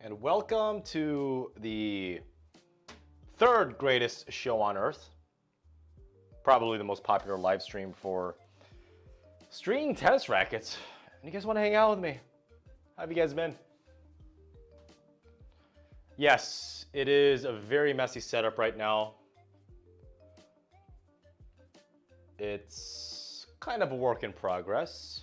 and welcome to the third greatest show on earth. Probably the most popular live stream for streaming tennis rackets. And you guys want to hang out with me? How have you guys been? Yes, it is a very messy setup right now. It's kind of a work in progress.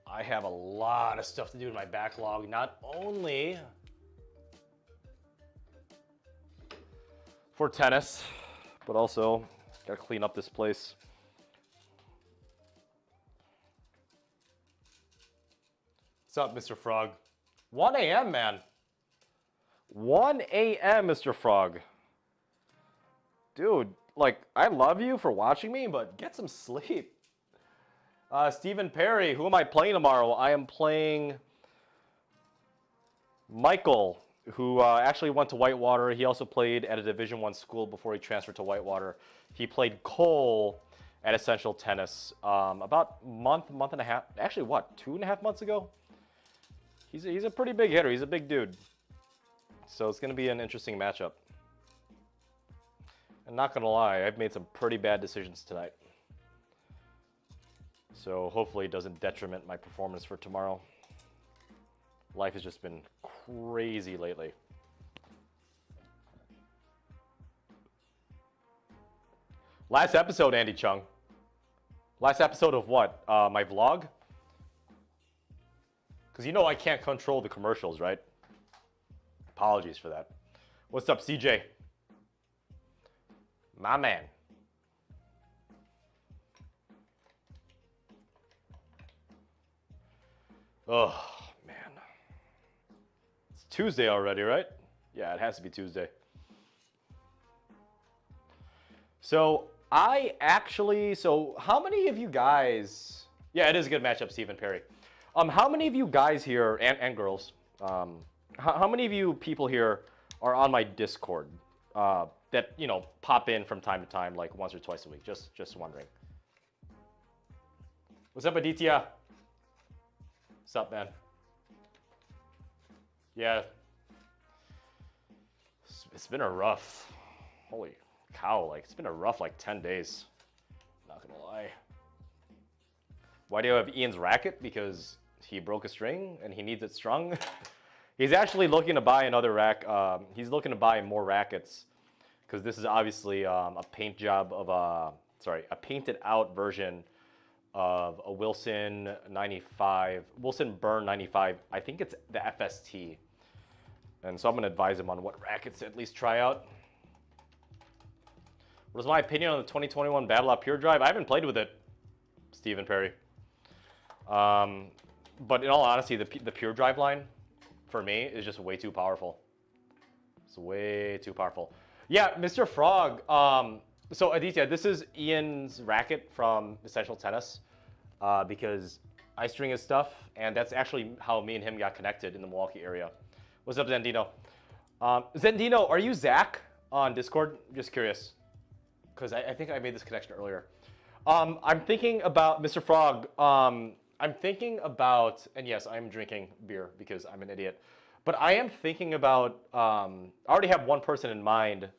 I have a lot of stuff to do in my backlog, not only for tennis, but also gotta clean up this place. What's up, Mr. Frog? 1 a.m., man. 1 a.m., Mr. Frog. Dude, like, I love you for watching me, but get some sleep. Stephen Perry, who am I playing tomorrow? I am playing Michael, who actually went to Whitewater. He also played at a Division I school before he transferred to Whitewater. He played Cole at Essential Tennis about month and a half. Actually, what, 2.5 months ago? He's a pretty big hitter. He's a big dude. So it's going to be an interesting matchup. And not going to lie, I've made some pretty bad decisions tonight. So hopefully it doesn't detriment my performance for tomorrow. Life has just been crazy lately. Last episode, Andy Chung. Last episode of what? My vlog? Because you know I can't control the commercials, right? Apologies for that. What's up, CJ? My man. Oh, man. It's Tuesday already, right? Yeah, it has to be Tuesday. So, how many of you guys... Yeah, it is a good matchup, Stephen Perry. How many of you guys here, and girls, how many of you people here are on my Discord that, you know, pop in from time to time, like once or twice a week? Just wondering. What's up, Aditya? What's up, man? Yeah. It's been a rough, holy cow, like, it's been a rough, like, 10 days. Not gonna lie. Why do you have Ian's racket? Because he broke a string and he needs it strung. He's actually looking to buy another he's looking to buy more rackets, because this is obviously a paint job of a painted out version of a Wilson 95, Wilson Burn 95. I think it's the FST. And so I'm gonna advise him on what rackets to at least try out. What is my opinion on the 2021 Battle Out Pure Drive? I haven't played with it, Stephen Perry. But in all honesty, the Pure Drive line, for me, is just way too powerful. It's way too powerful. Yeah, Mr. Frog. So Aditya, this is Ian's racket from Essential Tennis, because I string his stuff, and that's actually how me and him got connected in the Milwaukee area. What's up, Zendino? Zendino, are you Zach on Discord? Just curious, because I think I made this connection earlier. I'm thinking about Mr. Frog. I'm thinking about, and yes, I'm drinking beer because I'm an idiot, but I am thinking about, I already have one person in mind,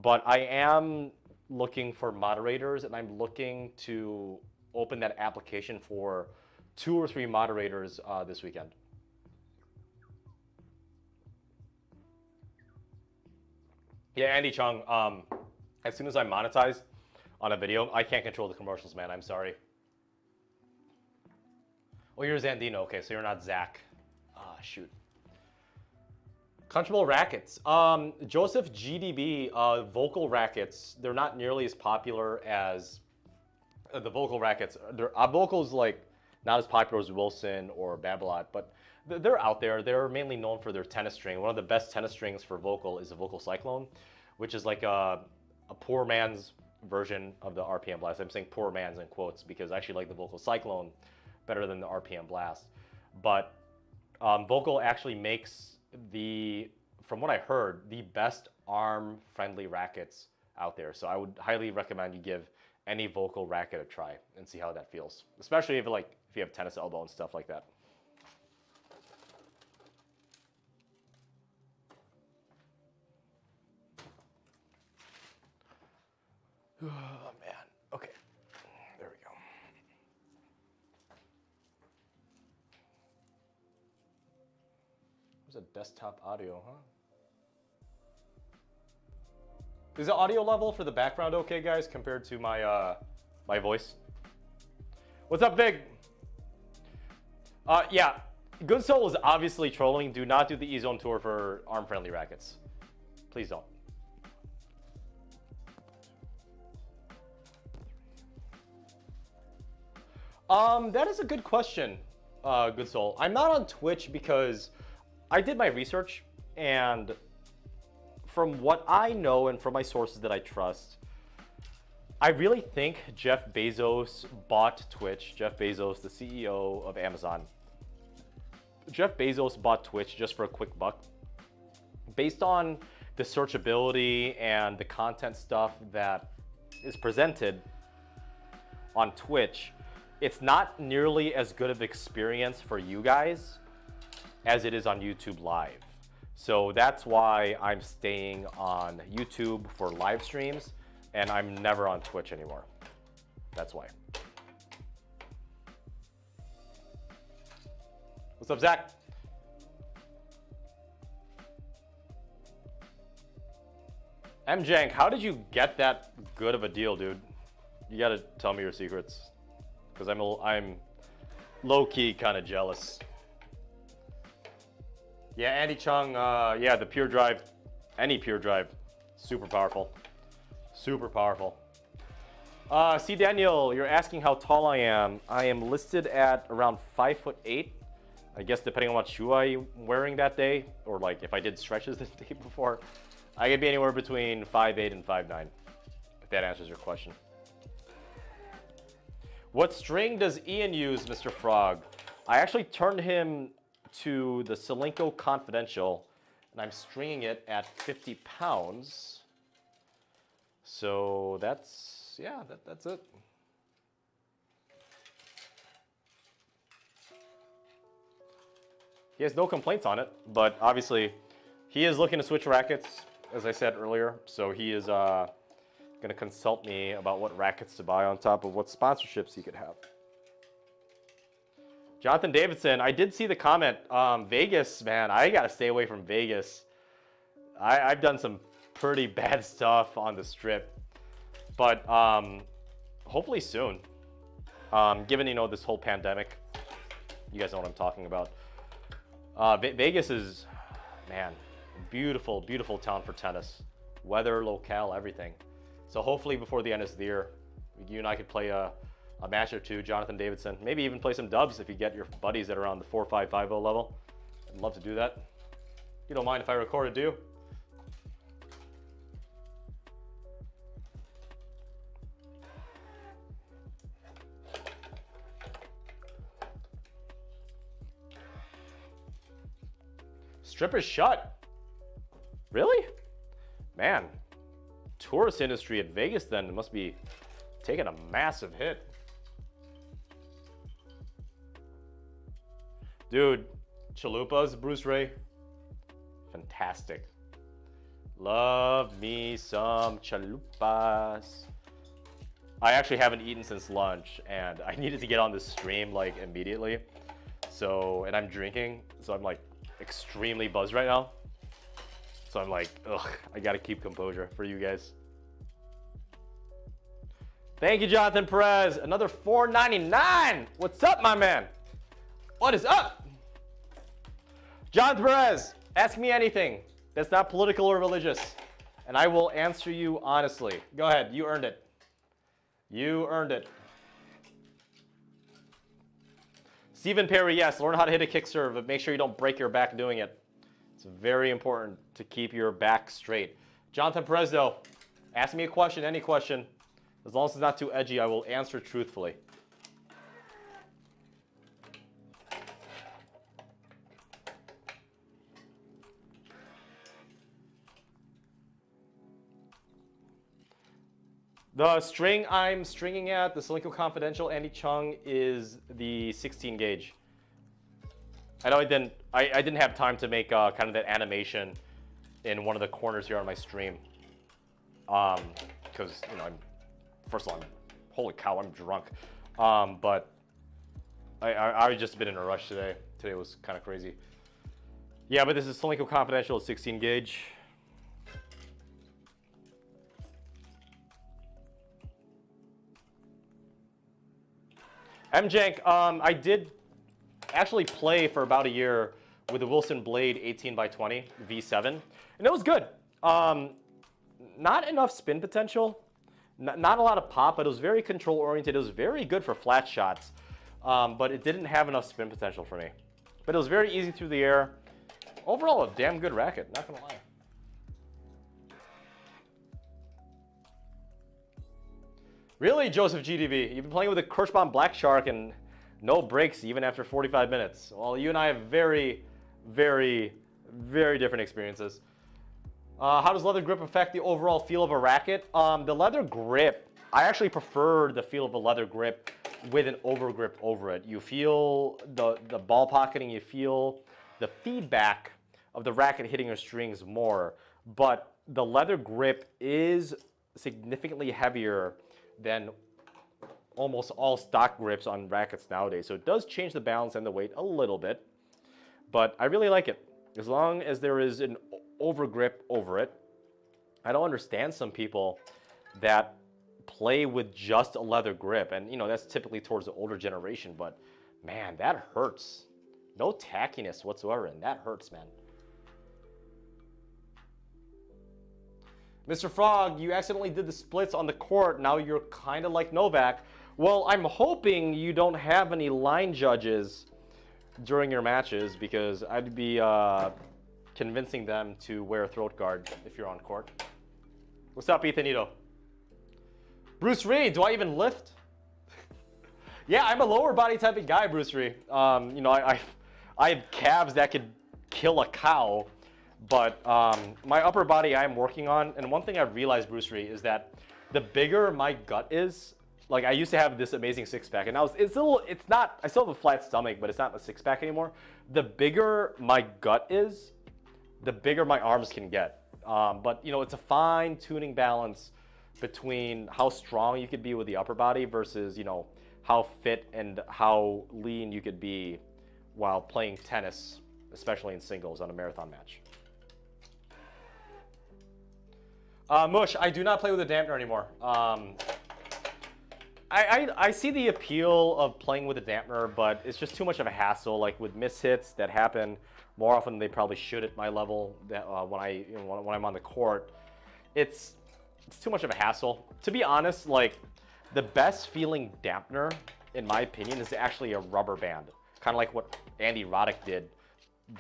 but I am looking for moderators, and I'm looking to open that application for 2 or 3 moderators this weekend. Yeah, Andy Chung, as soon as I monetize on a video, I can't control the commercials, man. I'm sorry. Oh, you're Zandino. Okay, so you're not Zach. Ah, shoot. Comfortable rackets. Joseph GDB, vocal rackets, they're not nearly as popular as the vocal rackets. Vocal's like not as popular as Wilson or Babolat, but they're out there. They're mainly known for their tennis string. One of the best tennis strings for vocal is a Vocal Cyclone, which is like a poor man's version of the RPM Blast. I'm saying poor man's in quotes because I actually like the Vocal Cyclone better than the RPM Blast. But Vocal actually makes from what I heard, the best arm-friendly rackets out there. So I would highly recommend you give any Vocal racket a try and see how that feels, especially if you have tennis elbow and stuff like that. Where's the desktop audio, huh? Is the audio level for the background okay, guys, compared to my my voice? What's up, Vig? Yeah, Good Soul is obviously trolling. Do not do the E-Zone Tour for arm-friendly rackets. Please don't. That is a good question, Good Soul. I'm not on Twitch because I did my research, and from what I know and from my sources that I trust, I really think Jeff Bezos bought Twitch. Jeff Bezos, the CEO of Amazon. Jeff Bezos bought Twitch just for a quick buck. Based on the searchability and the content stuff that is presented on Twitch, it's not nearly as good of an experience for you guys as it is on YouTube Live. So that's why I'm staying on YouTube for live streams, and I'm never on Twitch anymore. That's why. What's up, Zach? MJank, how did you get that good of a deal, dude? You gotta tell me your secrets, because I'm low-key kind of jealous. Yeah, Andy Chung, yeah, the Pure Drive, any Pure Drive, super powerful. Super powerful. See, Daniel, you're asking how tall I am. I am listed at around 5'8". I guess depending on what shoe I'm wearing that day, or like if I did stretches the day before, I could be anywhere between 5'8" and 5'9", if that answers your question. What string does Ian use, Mr. Frog? I actually turned him to the Selenko Confidential, and I'm stringing it at 50 pounds. So that's, yeah, that's it. He has no complaints on it, but obviously he is looking to switch rackets, as I said earlier. So he is going to consult me about what rackets to buy on top of what sponsorships he could have. Jonathan Davidson, I did see the comment. Vegas, man, I got to stay away from Vegas. I've done some pretty bad stuff on the strip, but hopefully soon. Given, you know, this whole pandemic, you guys know what I'm talking about. Vegas is, man, beautiful, beautiful town for tennis. Weather, locale, everything. So hopefully before the end of the year, you and I could play a match or two, Jonathan Davidson. Maybe even play some dubs if you get your buddies that are on the 4-5-5-0 level. I'd love to do that. You don't mind if I record it, do you? Strip is shut. Really? Man, tourist industry at Vegas then must be taking a massive hit. Dude, chalupas, Bruce Ray, fantastic. Love me some chalupas. I actually haven't eaten since lunch, and I needed to get on this stream like immediately. So, and I'm drinking, so I'm like extremely buzzed right now. So I'm like, ugh, I gotta keep composure for you guys. Thank you, Jonathan Perez. Another $4.99. What's up, my man? What is up? Jonathan Perez, ask me anything that's not political or religious, and I will answer you honestly. Go ahead, you earned it. You earned it. Stephen Perry, yes, learn how to hit a kick serve, but make sure you don't break your back doing it. It's very important to keep your back straight. Jonathan Perez, though, ask me a question, any question. As long as it's not too edgy, I will answer truthfully. The string I'm stringing at, the Selenko Confidential Andy Chung, is the 16 gauge. I know I didn't have time to make kind of that animation in one of the corners here on my stream. Because, you know, first of all, holy cow, I'm drunk. But I just been in a rush today. Today was kind of crazy. Yeah, but this is Solinco Confidential 16 gauge. MJank, I did actually play for about a year with the Wilson Blade 18x20 V7, and it was good. Not enough spin potential, not a lot of pop, but it was very control oriented. It was very good for flat shots, but it didn't have enough spin potential for me. But it was very easy through the air. Overall, a damn good racket, not gonna lie. Really, Joseph GDB? You've been playing with a Kirschbaum Black Shark and no breaks even after 45 minutes. Well, you and I have very, very, very different experiences. How does leather grip affect the overall feel of a racket? The leather grip, I actually prefer the feel of a leather grip with an overgrip over it. You feel the ball pocketing, you feel the feedback of the racket hitting your strings more, but the leather grip is significantly heavier than almost all stock grips on rackets nowadays. So it does change the balance and the weight a little bit, but I really like it. As long as there is an overgrip over it. I don't understand some people that play with just a leather grip, and you know, that's typically towards the older generation, but man, that hurts. No tackiness whatsoever, and that hurts, man. Mr. Frog, you accidentally did the splits on the court. Now you're kind of like Novak. Well, I'm hoping you don't have any line judges during your matches, because I'd be convincing them to wear a throat guard if you're on court. What's up, Ethanito? Bruce Reed, do I even lift? Yeah, I'm a lower body type of guy, Bruce Reed. You know, I have calves that could kill a cow. But my upper body I'm working on, and one thing I've realized, Bruce Reed, is that the bigger my gut is, like I used to have this amazing six-pack, and now it's not, I still have a flat stomach, but it's not a six-pack anymore. The bigger my gut is, the bigger my arms can get. But you know, it's a fine tuning balance between how strong you could be with the upper body versus, you know, how fit and how lean you could be while playing tennis, especially in singles on a marathon match. Mush, I do not play with a dampener anymore. I see the appeal of playing with a dampener, but it's just too much of a hassle. Like with mishits that happen more often than they probably should at my level. That when I'm on the court, it's too much of a hassle. To be honest, like the best feeling dampener, in my opinion, is actually a rubber band, kind of like what Andy Roddick did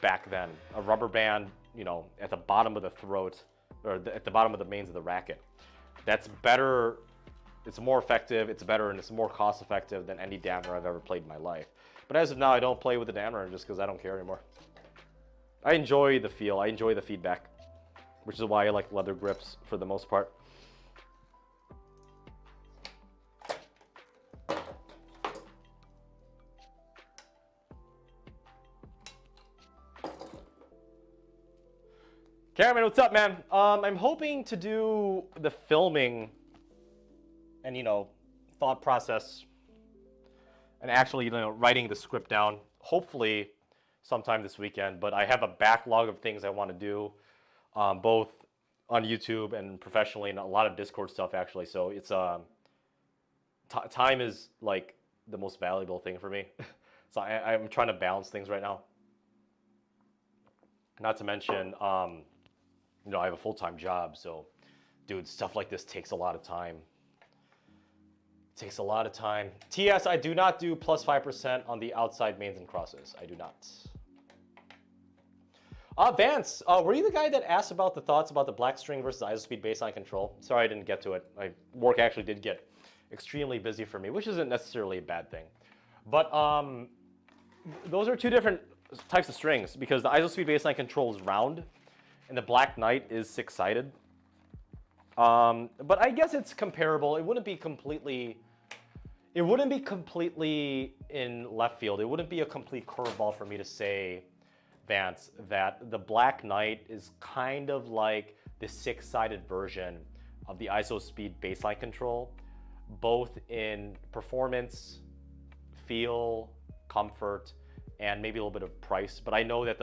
back then. A rubber band, you know, at the bottom of the throat, or at the bottom of the mains of the racket. That's better, it's more effective, it's better, and it's more cost effective than any dampener I've ever played in my life. But as of now, I don't play with the dampener just because I don't care anymore. I enjoy the feel, I enjoy the feedback, which is why I like leather grips for the most part. Cameron, what's up, man? I'm hoping to do the filming and, you know, thought process and actually, you know, writing the script down, hopefully sometime this weekend. But I have a backlog of things I want to do, both on YouTube and professionally, and a lot of Discord stuff, actually. So it's time is like the most valuable thing for me. So I'm trying to balance things right now. Not to mention, you know, I have a full-time job, so, dude, stuff like this takes a lot of time. It takes a lot of time. TS, I do not do plus 5% on the outside mains and crosses. I do not. Vance, were you the guy that asked about the thoughts about the black string versus isospeed baseline control? Sorry, I didn't get to it. My work actually did get extremely busy for me, which isn't necessarily a bad thing. But those are two different types of strings, because the isospeed baseline control is round, and the Black Knight is six-sided. But I guess it's comparable. It wouldn't be completely in left field. It wouldn't be a complete curveball for me to say, Vance, that the Black Knight is kind of like the six-sided version of the isospeed baseline control, both in performance, feel, comfort, and maybe a little bit of price. But I know that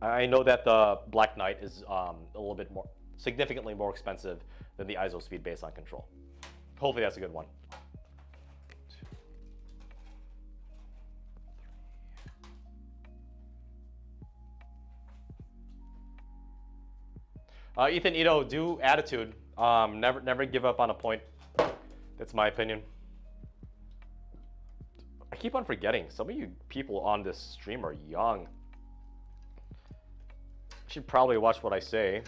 I know that the Black Knight is a little bit more, significantly more expensive than the ISO speed baseline control. Hopefully that's a good one. Ethan Ito, do attitude. Never give up on a point. That's my opinion. I keep on forgetting. Some of you people on this stream are young. I should probably watch what I say,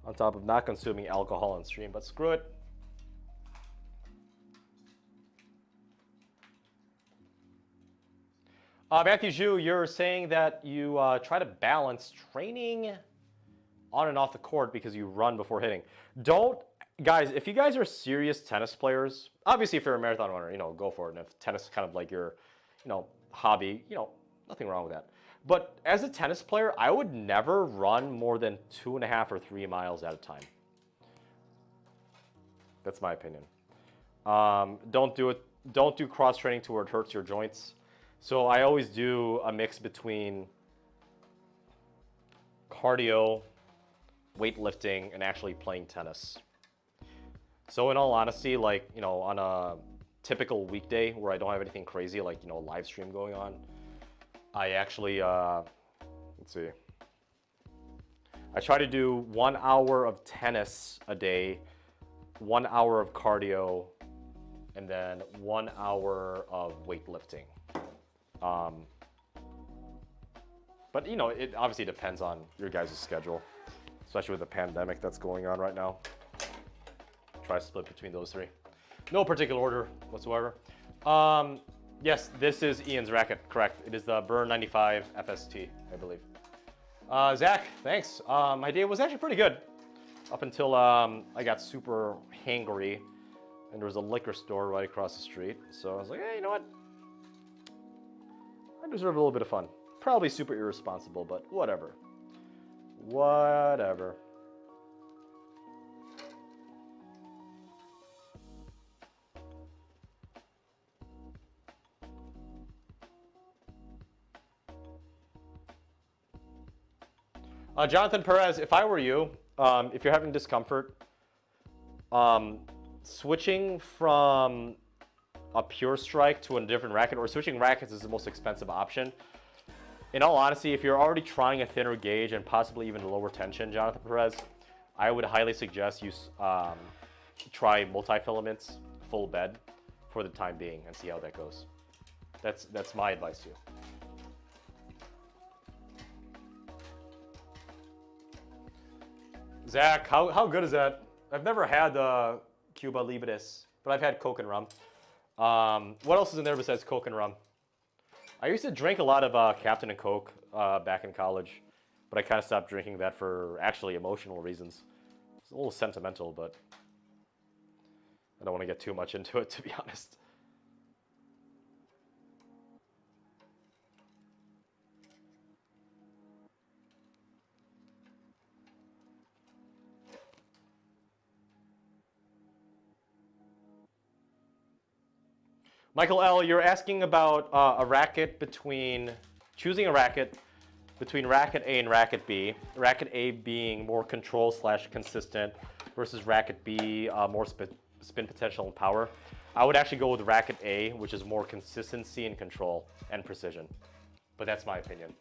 on top of not consuming alcohol on stream, but screw it. Matthew Zhu, you're saying that you try to balance training on and off the court because you run before hitting. Don't, guys, if you guys are serious tennis players, obviously if you're a marathon runner, you know, go for it. And if tennis is kind of like your, you know, hobby, you know, nothing wrong with that. But as a tennis player, I would never run more than 2.5 or 3 miles at a time. That's my opinion. Don't do cross training to where it hurts your joints. So I always do a mix between cardio, weightlifting, and actually playing tennis. So in all honesty, like, you know, on a typical weekday where I don't have anything crazy, like, you know, a live stream going on, I actually, let's see, I try to do 1 hour of tennis a day, 1 hour of cardio, and then 1 hour of weightlifting. But, you know, it obviously depends on your guys' schedule, especially with the pandemic that's going on right now. Try to split between those three. No particular order whatsoever. Yes, this is Ian's racket, correct. It is the Burn 95 FST, I believe. Zach, thanks. My day was actually pretty good up until I got super hangry and there was a liquor store right across the street. So I was like, hey, you know what? I deserve a little bit of fun. Probably super irresponsible, but whatever. Whatever. Jonathan Perez, if I were you, if you're having discomfort, switching from a pure strike to a different racket, or switching rackets is the most expensive option. In all honesty, if you're already trying a thinner gauge and possibly even lower tension, Jonathan Perez, I would highly suggest you try multi-filaments full bed for the time being and see how that goes. That's my advice to you. Zach, how good is that? I've never had Cuba Libres, but I've had Coke and rum. What else is in there besides Coke and rum? I used to drink a lot of Captain and Coke back in college, but I kind of stopped drinking that for actually emotional reasons. It's a little sentimental, but I don't want to get too much into it, to be honest. Michael L., you're asking about a racket choosing a racket between racket A and racket B. Racket A being more control / consistent versus racket B, more spin potential and power. I would actually go with racket A, which is more consistency and control and precision. But that's my opinion.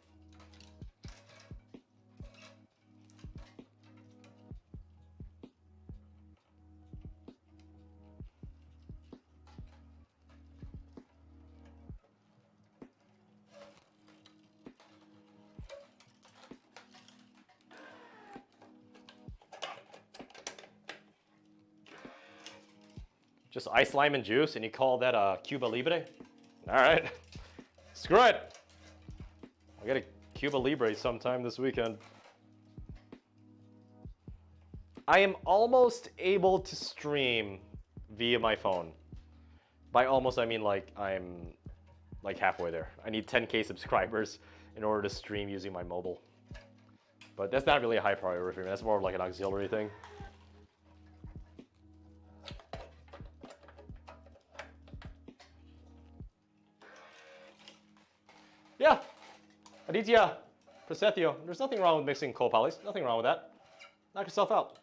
Just ice, lime, and juice, and you call that a Cuba Libre? All right, screw it. I'll get a Cuba Libre sometime this weekend. I am almost able to stream via my phone. By almost, I mean like I'm like halfway there. I need 10K subscribers in order to stream using my mobile. But that's not really a high priority for me. That's more of like an auxiliary thing. Yeah, Aditya, Presethio, there's nothing wrong with mixing co-polys. Nothing wrong with that. Knock yourself out.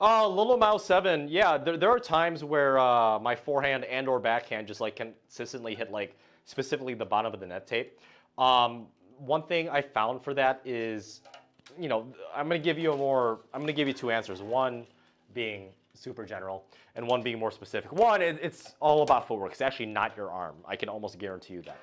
Lolo Mouse 7, yeah, there are times where my forehand and or backhand just like consistently hit like specifically the bottom of the net tape. One thing I found for that is, you know, I'm gonna give you two answers. One being super general and one being more specific. One, it's all about footwork. It's actually not your arm. I can almost guarantee you that.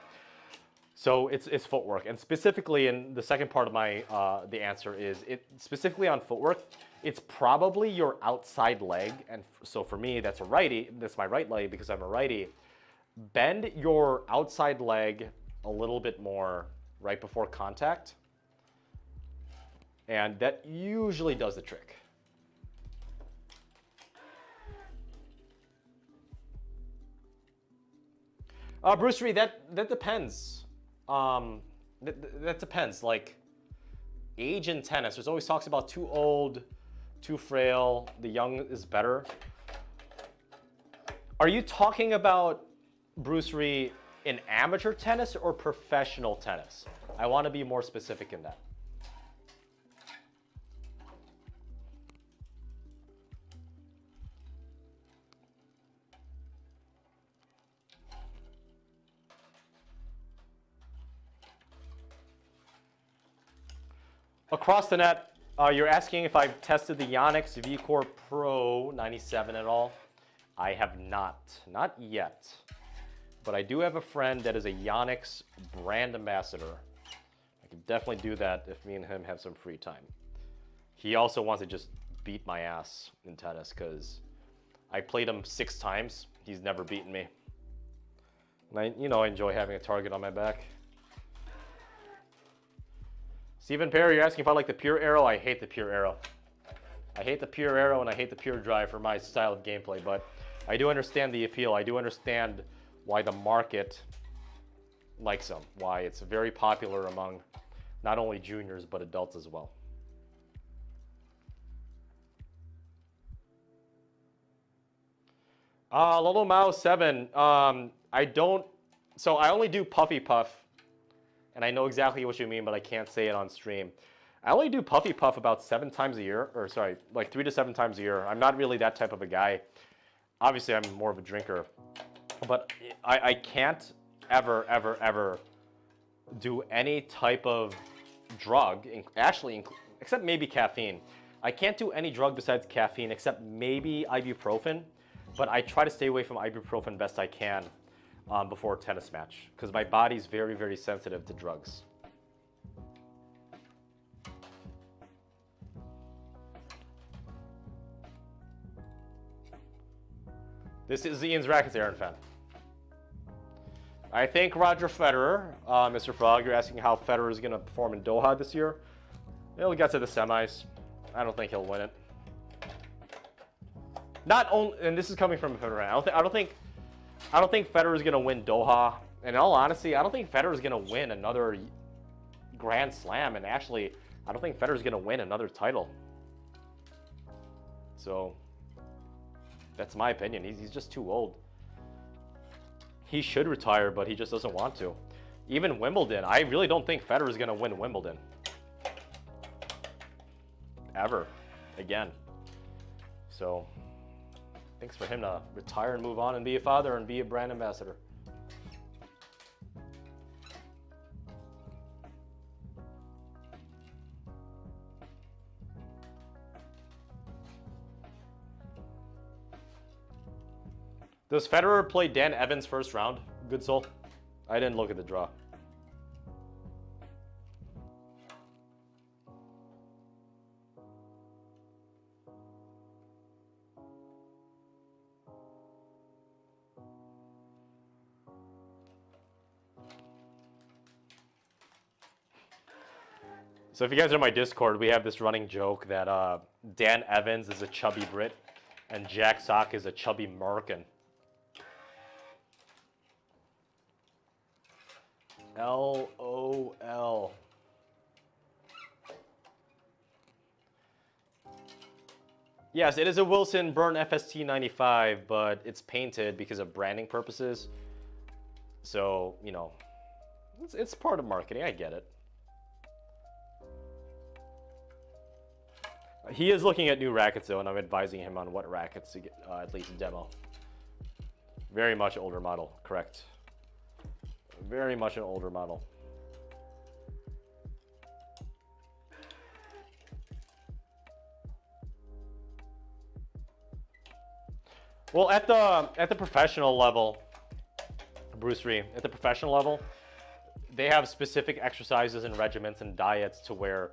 So it's footwork, and specifically in the second part of my the answer is specifically on footwork. It's probably your outside leg, and so for me that's a righty. That's my right leg because I'm a righty. Bend your outside leg a little bit more right before contact, and that usually does the trick. Bruce Reed, that depends. That depends. Like age in tennis, there's always talks about too old, too frail. The young is better. Are you talking about, Bruce Reed, in amateur tennis or professional tennis? I want to be more specific in that. Across the net, you're asking if I've tested the Yonex V-Core Pro 97 at all. I have not yet. But I do have a friend that is a Yonex brand ambassador. I can definitely do that if me and him have some free time. He also wants to just beat my ass in tennis because I played him 6 times. He's never beaten me. And I enjoy having a target on my back. Stephen Perry, you're asking if I like the pure arrow. I hate the pure arrow. I hate the pure arrow and I hate the pure drive for my style of gameplay, but I do understand the appeal. I do understand why the market likes them, why it's very popular among not only juniors but adults as well. Lolo Mao 7, I only do Puffy Puff. And I know exactly what you mean, but I can't say it on stream. I only do Puffy Puff about 7 times a year, or sorry, like 3 to 7 times a year. I'm not really that type of a guy. Obviously, I'm more of a drinker. But I can't ever do any type of drug, actually, except maybe caffeine. I can't do any drug besides caffeine except maybe ibuprofen, but I try to stay away from ibuprofen best I can. Before a tennis match, because my body's very, very sensitive to drugs. This is Ian's Rackets Aaron fan. I think Roger Federer, Mr. Frog, you're asking how Federer is going to perform in Doha this year. He'll get to the semis. I don't think he'll win it. Not only, and this is coming from a Federer fan. I don't think Federer is going to win Doha. And in all honesty, I don't think Federer is going to win another Grand Slam. And actually, I don't think Federer is going to win another title. So, that's my opinion. He's just too old. He should retire, but he just doesn't want to. Even Wimbledon, I really don't think Federer is going to win Wimbledon. Ever. Again. So, thanks for him to retire and move on and be a father and be a brand ambassador. Does Federer play Dan Evans first round? Good soul. I didn't look at the draw. So if you guys are in my Discord, we have this running joke that Dan Evans is a chubby Brit and Jack Sock is a chubby American. LOL. Yes, it is a Wilson Burn FST 95, but it's painted because of branding purposes. So, you know, It's part of marketing. I get it. He is looking at new rackets though, and I'm advising him on what rackets to get, at least demo. Very much older model, correct. Very much an older model. Well, at the professional level, Bruce Ree, at the professional level, they have specific exercises and regimens and diets to where,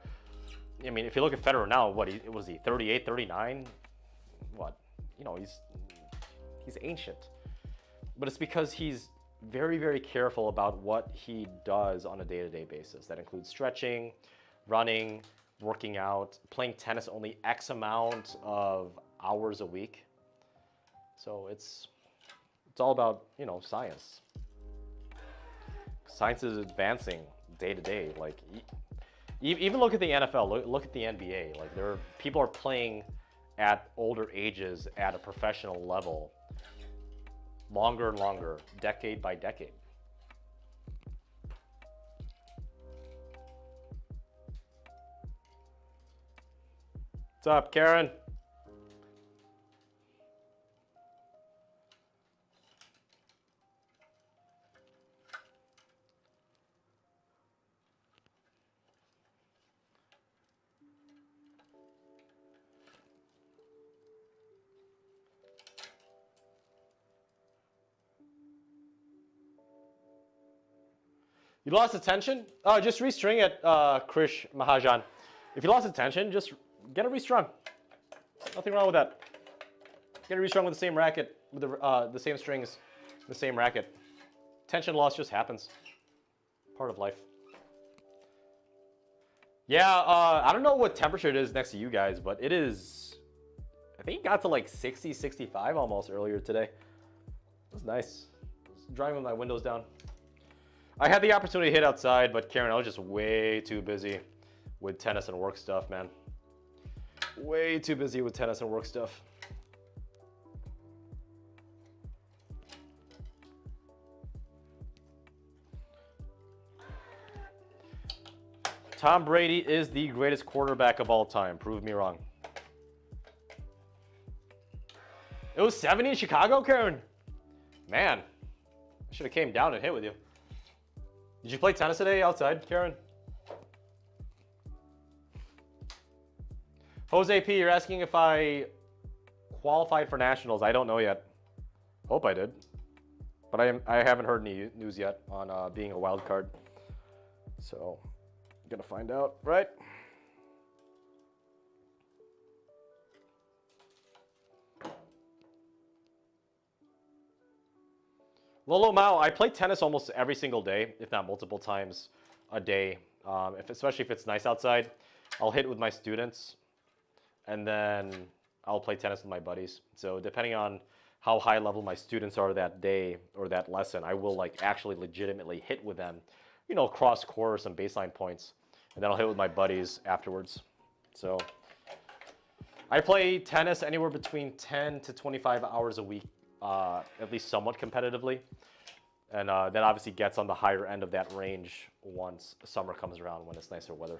I mean, if you look at Federer now, what was he 38, 39? What? You know, he's ancient. But it's because he's very, very careful about what he does on a day-to-day basis. That includes stretching, running, working out, playing tennis only X amount of hours a week. So it's all about, you know, science. Science is advancing day to day. Like, even look at the NFL, look at the NBA. Like, people are playing at older ages at a professional level, longer and longer, decade by decade. What's up, Karen? You lost attention? Just restring it, Krish Mahajan. If you lost attention, just get it restrung. Nothing wrong with that. Get it restrung with the same racket, with the same strings, the same racket. Tension loss just happens. Part of life. Yeah, I don't know what temperature it is next to you guys, but it is, I think it got to like 60, 65 almost earlier today. It was nice. I was driving with my windows down. I had the opportunity to hit outside, but Karen, I was just way too busy with tennis and work stuff, man. Way too busy with tennis and work stuff. Tom Brady is the greatest quarterback of all time. Prove me wrong. It was 70 in Chicago, Karen? Man, I should have came down and hit with you. Did you play tennis today outside, Karen? Jose P, you're asking if I qualified for nationals. I don't know yet. Hope I did. But I haven't heard any news yet on being a wild card. So, gonna find out, right? Lolo Mao, I play tennis almost every single day, if not multiple times a day. Especially if it's nice outside, I'll hit with my students, and then I'll play tennis with my buddies. So depending on how high level my students are that day or that lesson, I will like actually legitimately hit with them, you know, cross court, some baseline points, and then I'll hit with my buddies afterwards. So I play tennis anywhere between 10 to 25 hours a week. At least somewhat competitively. And that obviously gets on the higher end of that range once summer comes around, when it's nicer weather.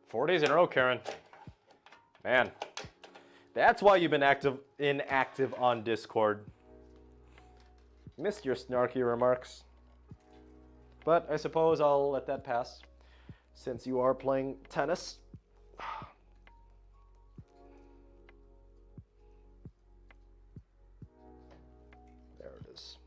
Four days in a row, Karen. Man, that's why you've been inactive on Discord. Missed your snarky remarks. But I suppose I'll let that pass, since you are playing tennis. There it is.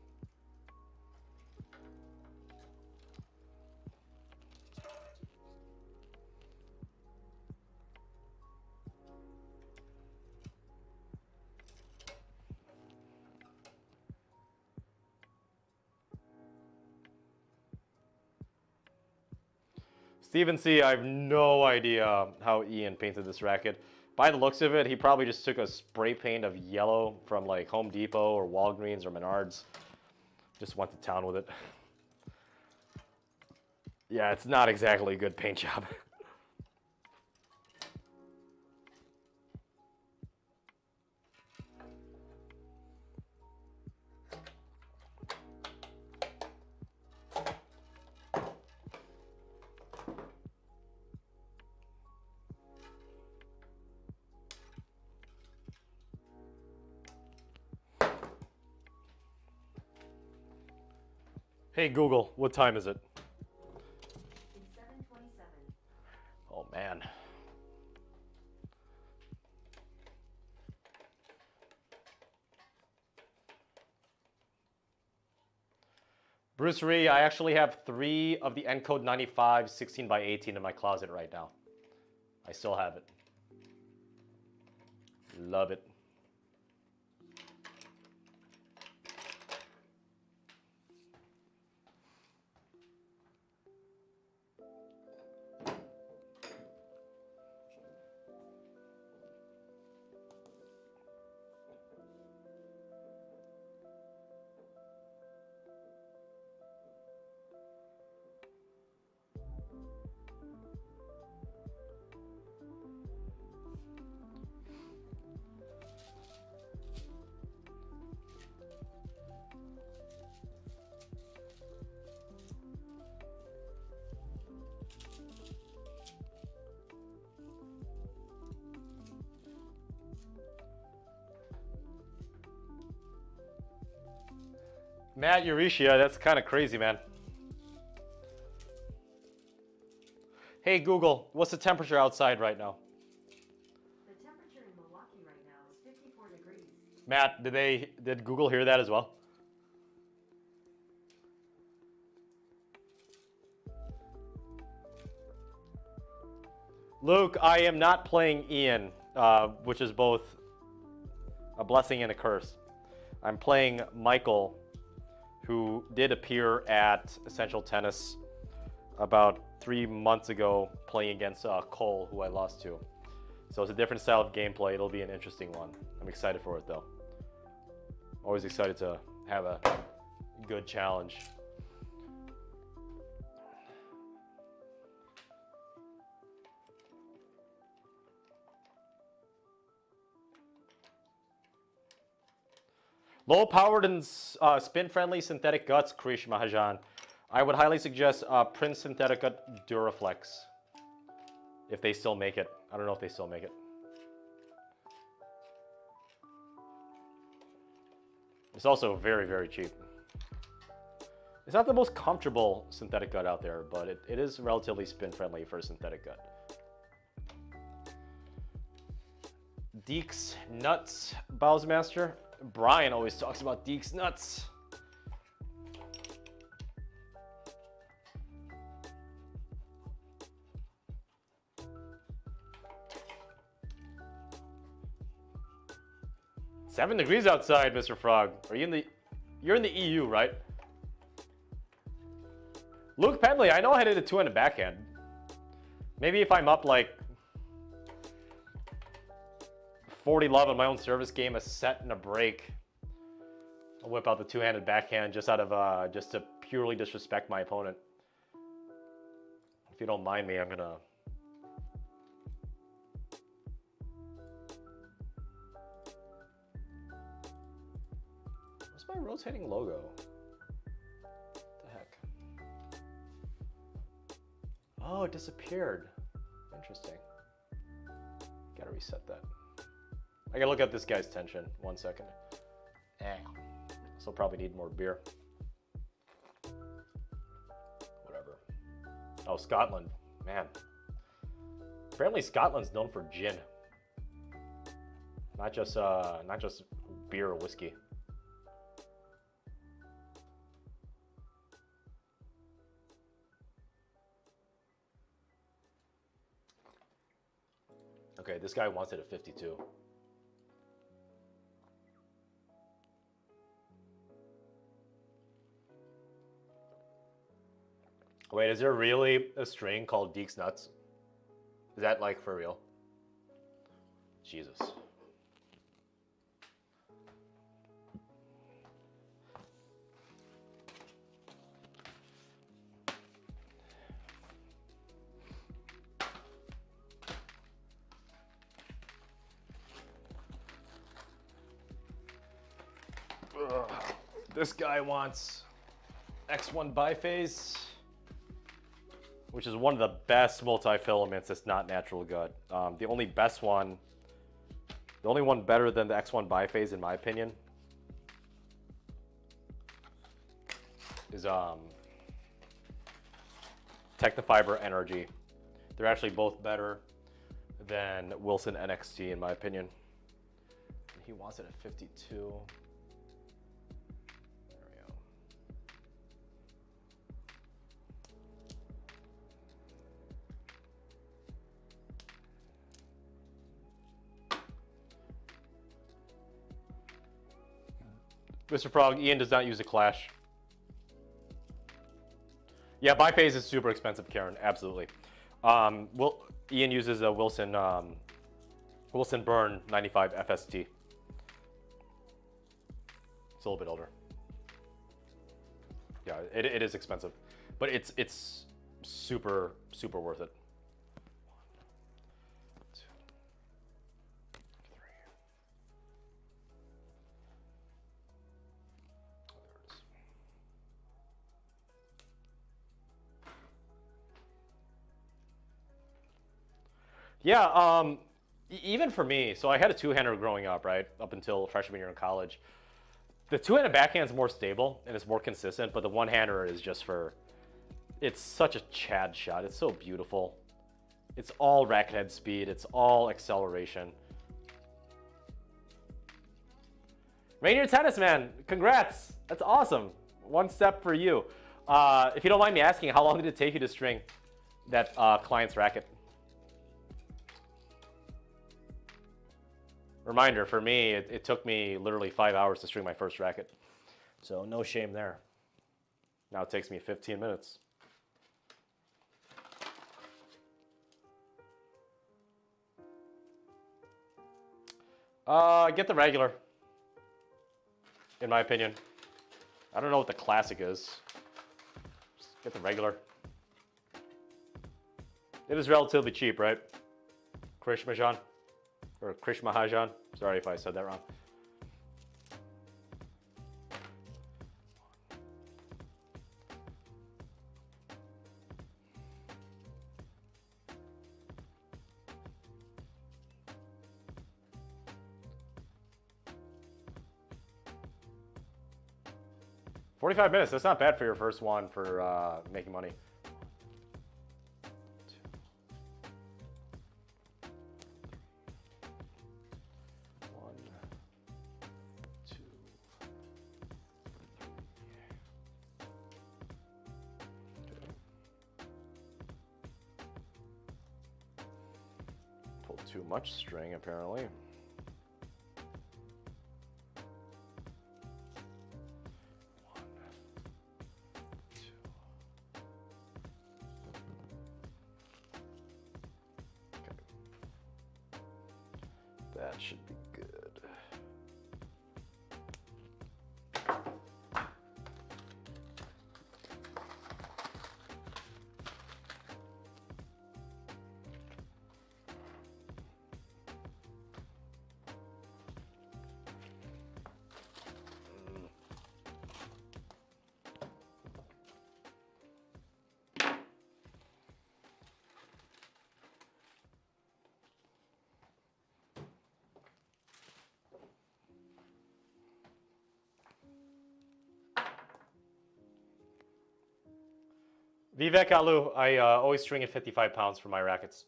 Steven C, I have no idea how Ian painted this racket. By the looks of it, he probably just took a spray paint of yellow from like Home Depot or Walgreens or Menards. Just went to town with it. Yeah, it's not exactly a good paint job. Hey Google, what time is it? It's 7:27. Oh man. Bruce Ree, I actually have 3 of the Encode 95 16 by 18 in my closet right now. I still have it. Love it. Matt Euretia, that's kind of crazy, man. Hey Google, what's the temperature outside right now? The temperature in Milwaukee right now is 54 degrees. Matt, did Google hear that as well? Luke, I am not playing Ian, which is both a blessing and a curse. I'm playing Michael, who did appear at Essential Tennis about 3 months ago playing against Cole, who I lost to. So it's a different style of gameplay. It'll be an interesting one. I'm excited for it though. Always excited to have a good challenge. Low-powered and spin-friendly synthetic guts, Krish Mahajan. I would highly suggest Prince Synthetic Gut Duraflex. If they still make it. I don't know if they still make it. It's also very, very cheap. It's not the most comfortable synthetic gut out there, but it is relatively spin-friendly for a synthetic gut. Deeks Nuts, Bowsmaster. Brian always talks about Deeks Nuts. "7 degrees outside, Mr. Frog. Are you in the... You're in the EU, right? Luke Penley, I know I hit a 2-handed backhand. Maybe if I'm up like 40 love on my own service game, a set and a break, I'll whip out the 2-handed backhand just out of just to purely disrespect my opponent. If you don't mind me, I'm gonna... Where's my rotating logo? What the heck? Oh, it disappeared. Interesting. Gotta reset that. I gotta look at this guy's tension. 1 second. So probably need more beer. Whatever. Oh, Scotland. Man. Apparently Scotland's known for gin. Not just beer or whiskey. Okay, this guy wants it at 52. Wait, is there really a string called Deeks Nuts? Is that like for real? Jesus. Ugh. This guy wants X1 biphase, which is one of the best multi-filaments that's not natural gut. The only one better than the X1 biphase in my opinion is Technofiber NRG. They're actually both better than Wilson NXT in my opinion. He wants it at 52. There we go. Mr. Frog, Ian does not use a Clash. Yeah, biphase is super expensive, Karen. Absolutely. Ian uses a Wilson Burn 95 FST. It's a little bit older. Yeah, it is expensive, but it's super worth it. 1, 2, 3. Yeah, even for me, so I had a two-hander growing up, right? Up until freshman year in college. The two-handed backhand is more stable and it's more consistent, but the one-hander is just it's such a Chad shot. It's so beautiful. It's all racket head speed. It's all acceleration. Rainier Tennis, man, congrats. That's awesome. One step for you. If you don't mind me asking, how long did it take you to string that client's racket? Reminder, for me, it took me literally 5 hours to string my first racket. So no shame there. Now it takes me 15 minutes. Get the regular, in my opinion. I don't know what the classic is. Just get the regular. It is relatively cheap, right? Krish Mahan? Or Krish Mahajan. Sorry if I said that wrong. $45 minutes. That's not bad for your first one for making money. 1, 2, 3. Okay. Pulled too much string apparently. 1, 2. Okay. That should be good. Vivek Alu, I always string at 55 pounds for my rackets.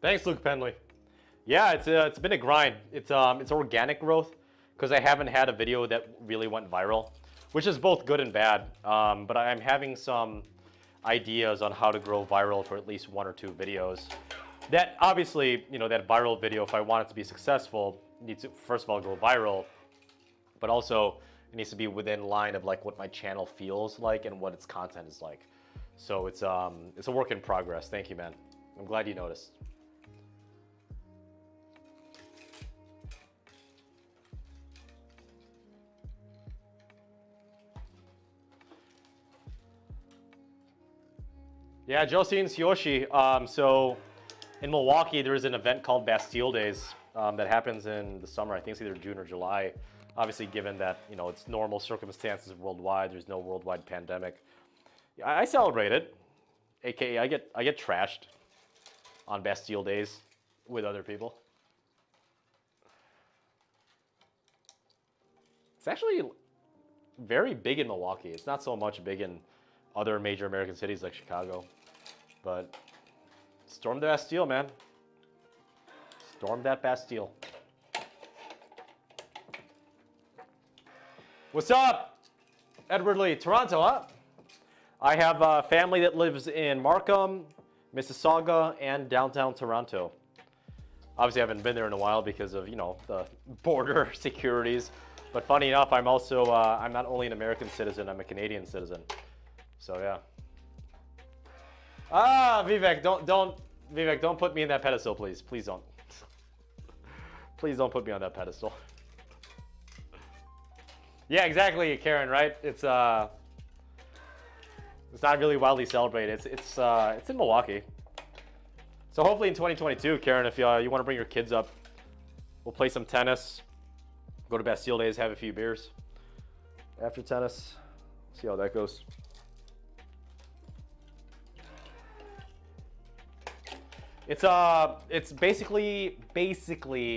Thanks, Luke Penley. Yeah, it's been a grind. It's organic growth because I haven't had a video that really went viral, which is both good and bad. But I'm having some ideas on how to grow viral for at least 1 or 2 videos. That obviously, that viral video, if I want it to be successful, needs to first of all go viral, but also it needs to be within line of like what my channel feels like and what its content is like. So it's a work in progress. Thank you, man. I'm glad you noticed. Yeah, Josie and Tsuyoshi. So in Milwaukee, there is an event called Bastille Days that happens in the summer. I think it's either June or July. Obviously, given that it's normal circumstances worldwide, there's no worldwide pandemic. I celebrate it, aka I get trashed on Bastille Days with other people. It's actually very big in Milwaukee. It's not so much big in other major American cities like Chicago, but storm the Bastille, man. Storm that Bastille. What's up, Edward Lee? Toronto, huh? I have a family that lives in Markham, Mississauga, and downtown Toronto. Obviously, I haven't been there in a while because of the border securities. But funny enough, I'm also I'm not only an American citizen, I'm a Canadian citizen. So yeah. Vivek, don't put me in that pedestal, please. Please don't. Please don't put me on that pedestal. Yeah, exactly, Karen. Right? It's not really widely celebrated. It's in Milwaukee. So hopefully in 2022, Karen, if you want to bring your kids up, we'll play some tennis, go to Bastille Days, have a few beers after tennis. See how that goes. It's basically,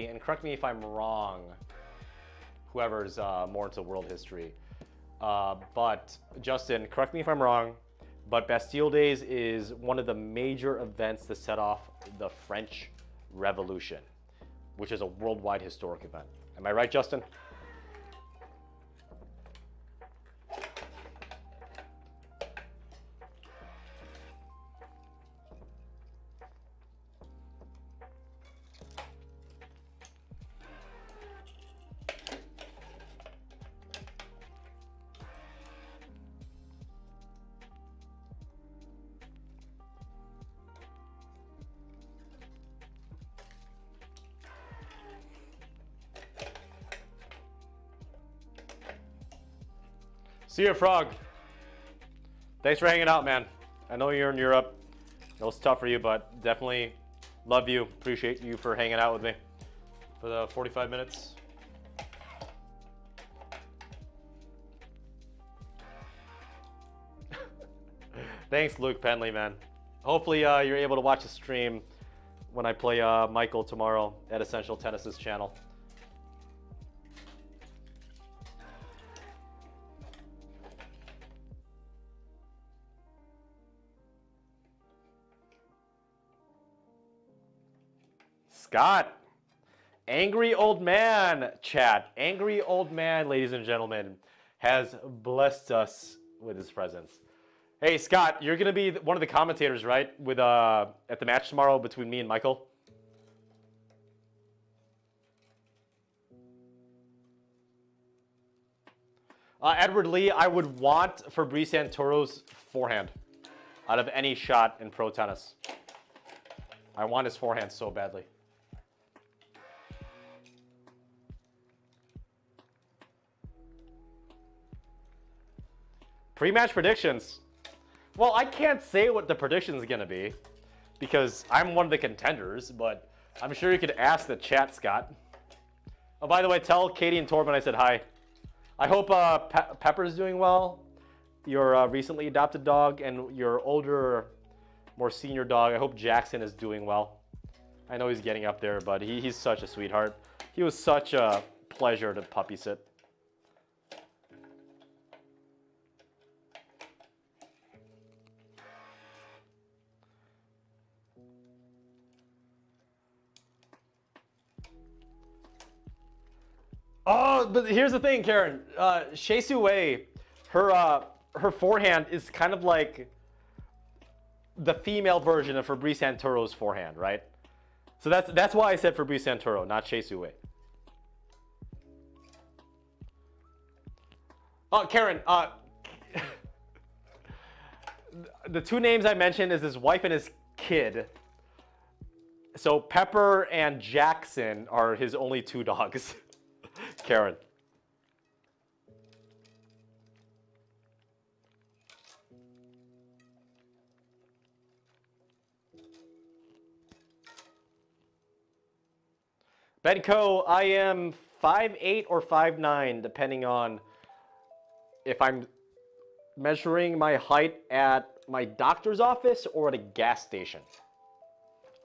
and correct me if I'm wrong, whoever's more into world history. But Justin, correct me if I'm wrong, but Bastille Days is one of the major events to set off the French Revolution, which is a worldwide historic event. Am I right, Justin? See you, Frog. Thanks for hanging out, man. I know you're in Europe. I know it's tough for you, but definitely love you. Appreciate you for hanging out with me for the 45 minutes. Thanks, Luke Penley, man. Hopefully you're able to watch the stream when I play Michael tomorrow at Essential Tennis's channel. Scott, angry old man chat. Angry old man, ladies and gentlemen, has blessed us with his presence. Hey, Scott, you're going to be one of the commentators, right, with at the match tomorrow between me and Michael? Edward Lee, I would want Fabrice Santoro's forehand out of any shot in pro tennis. I want his forehand so badly. Pre-match predictions. Well, I can't say what the prediction is going to be because I'm one of the contenders, but I'm sure you could ask the chat, Scott. Oh, by the way, tell Katie and Torben I said hi. I hope Pepper's doing well, your recently adopted dog, and your older, more senior dog. I hope Jackson is doing well. I know he's getting up there, but he's such a sweetheart. He was such a pleasure to puppy sit. Oh, but here's the thing, Karen. Shea Wei, her forehand is kind of like the female version of Fabrice Santoro's forehand, right? So that's why I said Fabrice Santoro, not Shea Wei. Oh, Karen. The two names I mentioned is his wife and his kid. So Pepper and Jackson are his only two dogs. Karen. Benko, I am 5'8" or 5'9", depending on if I'm measuring my height at my doctor's office or at a gas station.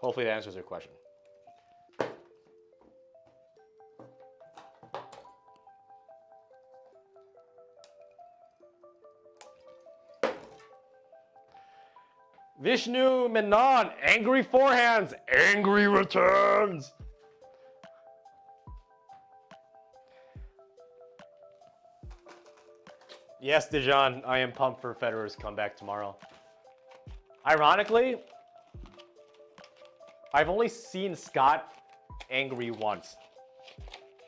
Hopefully that answers your question. Vishnu Menon, angry forehands, angry returns. Yes, Dijon, I am pumped for Federer's comeback tomorrow. Ironically, I've only seen Scott angry once,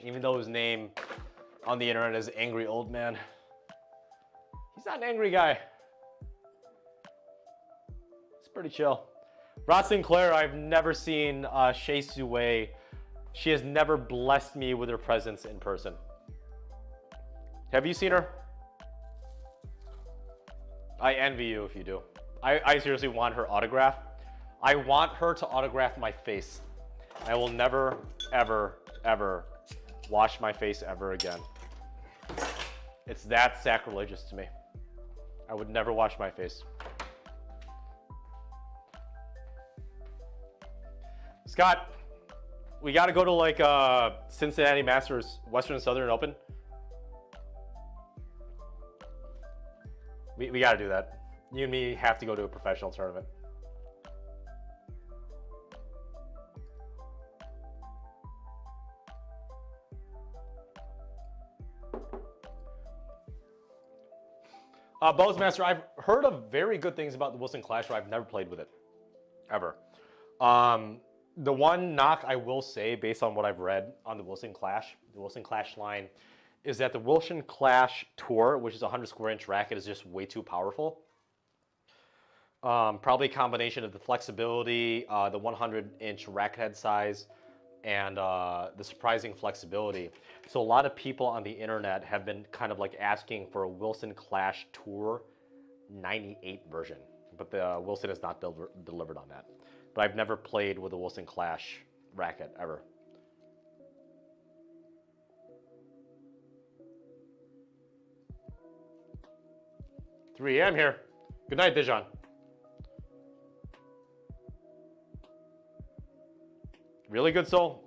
even though his name on the internet is Angry Old Man. He's not an angry guy. It's pretty chill. Rod Sinclair, I've never seen Shea Sue. She has never blessed me with her presence in person. Have you seen her? I envy you if you do. I seriously want her autograph. I want her to autograph my face. I will never, ever, ever wash my face ever again. It's that sacrilegious to me. I would never wash my face. Scott, we got to go to like Cincinnati Masters, Western and Southern Open. We got to do that. You and me have to go to a professional tournament. Bonesmaster, I've heard of very good things about the Wilson Clash, but I've never played with it, ever. The one knock I will say, based on what I've read on the Wilson Clash line, is that the Wilson Clash Tour, which is a 100 square inch racket, is just way too powerful. Probably a combination of the flexibility, the 100 inch racket head size, and the surprising flexibility. So a lot of people on the internet have been kind of like asking for a Wilson Clash Tour 98 version, but the Wilson has not delivered on that. But I've never played with a Wilson Clash racket ever. $3 a.m. here. Good night, Dijon. Really good soul.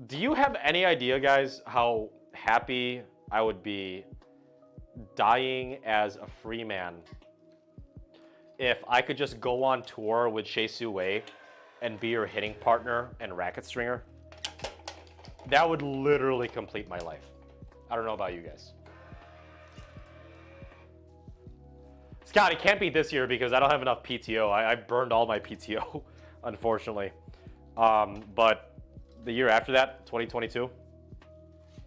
Do you have any idea, guys, how happy I would be dying as a free man if I could just go on tour with Shea Sue and be her hitting partner and racket stringer? That would literally complete my life. I don't know about you guys. Scott, it can't be this year because I don't have enough PTO. I burned all my PTO, unfortunately. But the year after that, 2022,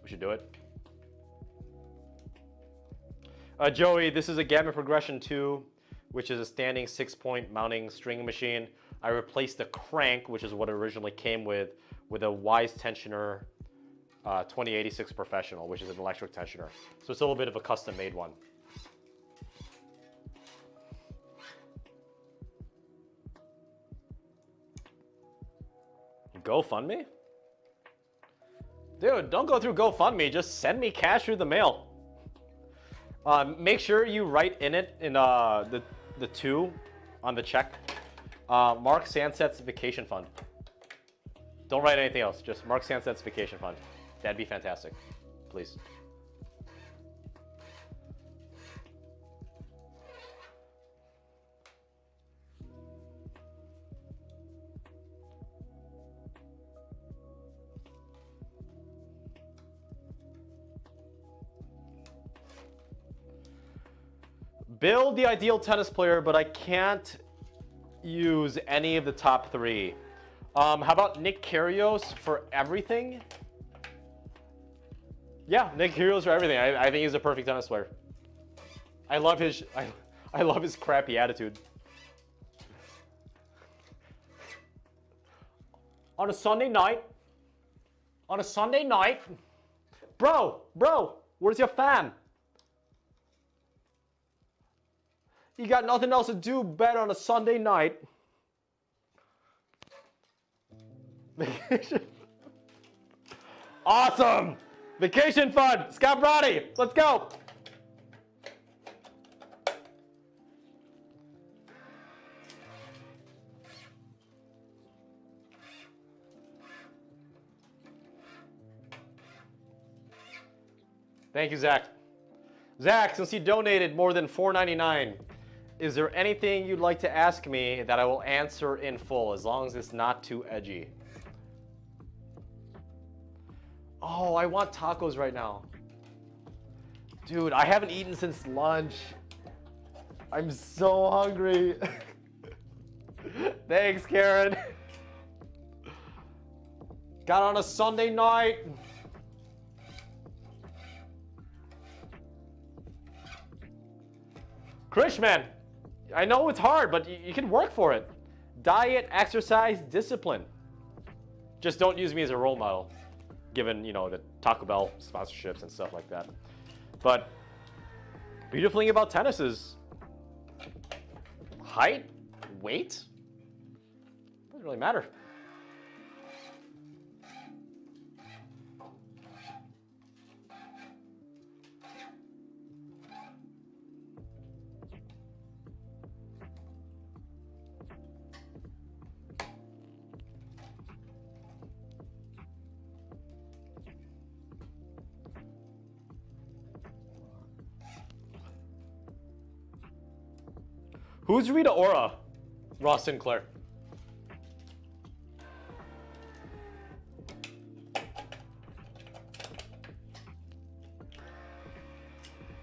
we should do it. Joey, this is a Gamma Progression 2, which is a standing 6-point mounting string machine. I replaced the crank, which is what it originally came with a Wise Tensioner 2086 Professional, which is an electric tensioner. So it's a little bit of a custom-made one. GoFundMe? Dude, don't go through GoFundMe. Just send me cash through the mail. Make sure you write in it, in the 2 on the check, Mark Sanset's Vacation Fund. Don't write anything else. Just Mark Sanset's Vacation Fund. That'd be fantastic. Please. Build the ideal tennis player, but I can't use any of the top 3. How about Nick Kyrgios for everything? Yeah, Nick Kyrgios for everything. I think he's a perfect tennis player. I love his crappy attitude. On a Sunday night, bro, where's your fan? You got nothing else to do bet on a Sunday night. Vacation. Awesome. Vacation fun. Scott Brody, let's go. Thank you, Zach. Zach, since you donated more than $4.99, is there anything you'd like to ask me that I will answer in full, as long as it's not too edgy? Oh, I want tacos right now. Dude, I haven't eaten since lunch. I'm so hungry. Thanks, Karen. Got on a Sunday night. Krish, man, I know it's hard, but you can work for it. Diet, exercise, discipline. Just don't use me as a role model, given, you know, the Taco Bell sponsorships and stuff like that. But beautiful thing about tennis is height, weight, doesn't really matter. Who's Rita Ora? Ross Sinclair.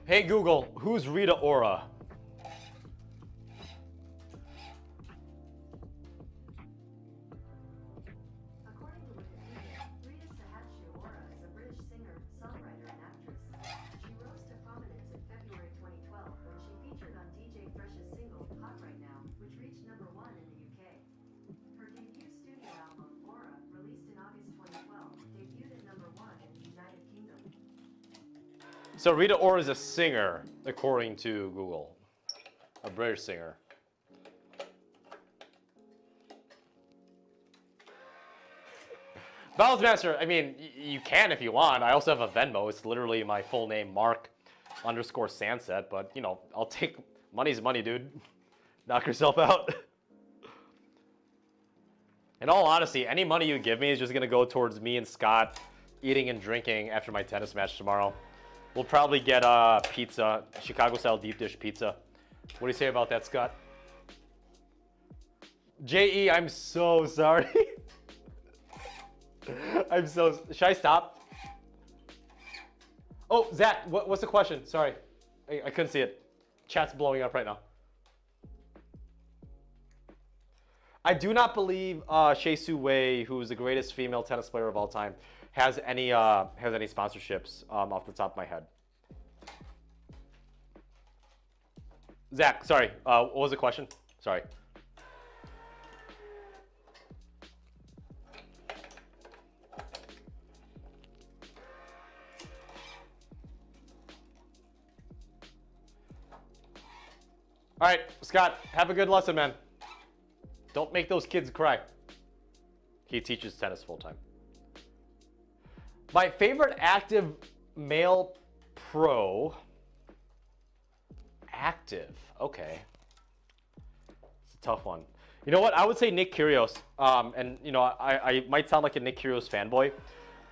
Hey Google, who's Rita Ora? According to Wikipedia, Rita Ora is a British singer, songwriter, and actress. She rose to prominence in February 2012 when she featured on DJ Fresh's single Hot Right Now, which reached #1 in the UK. Her debut studio album, Aura, released in August 2012, debuted at #1 in the United Kingdom. So Rita Ora is a singer, according to Google. A British singer. Balance Master, I mean, you can if you want. I also have a Venmo. It's literally my full name, Mark_Sanset. But, you know, I'll take money's money, dude. Knock yourself out. In all honesty, any money you give me is just going to go towards me and Scott eating and drinking after my tennis match tomorrow. We'll probably get pizza, Chicago-style deep dish pizza. What do you say about that, Scott? J.E., I'm so sorry. Should I stop? Oh, Zach, what's the question? Sorry, I couldn't see it. Chat's blowing up right now. I do not believe Shea Su Wei, who is the greatest female tennis player of all time, has any sponsorships off the top of my head. Zach, sorry, what was the question? Sorry. All right, Scott, have a good lesson, man. Don't make those kids cry. He teaches tennis full time. My favorite active male pro. Active, okay. It's a tough one. You know what? I would say Nick Kyrgios. And you know, I might sound like a Nick Kyrgios fanboy,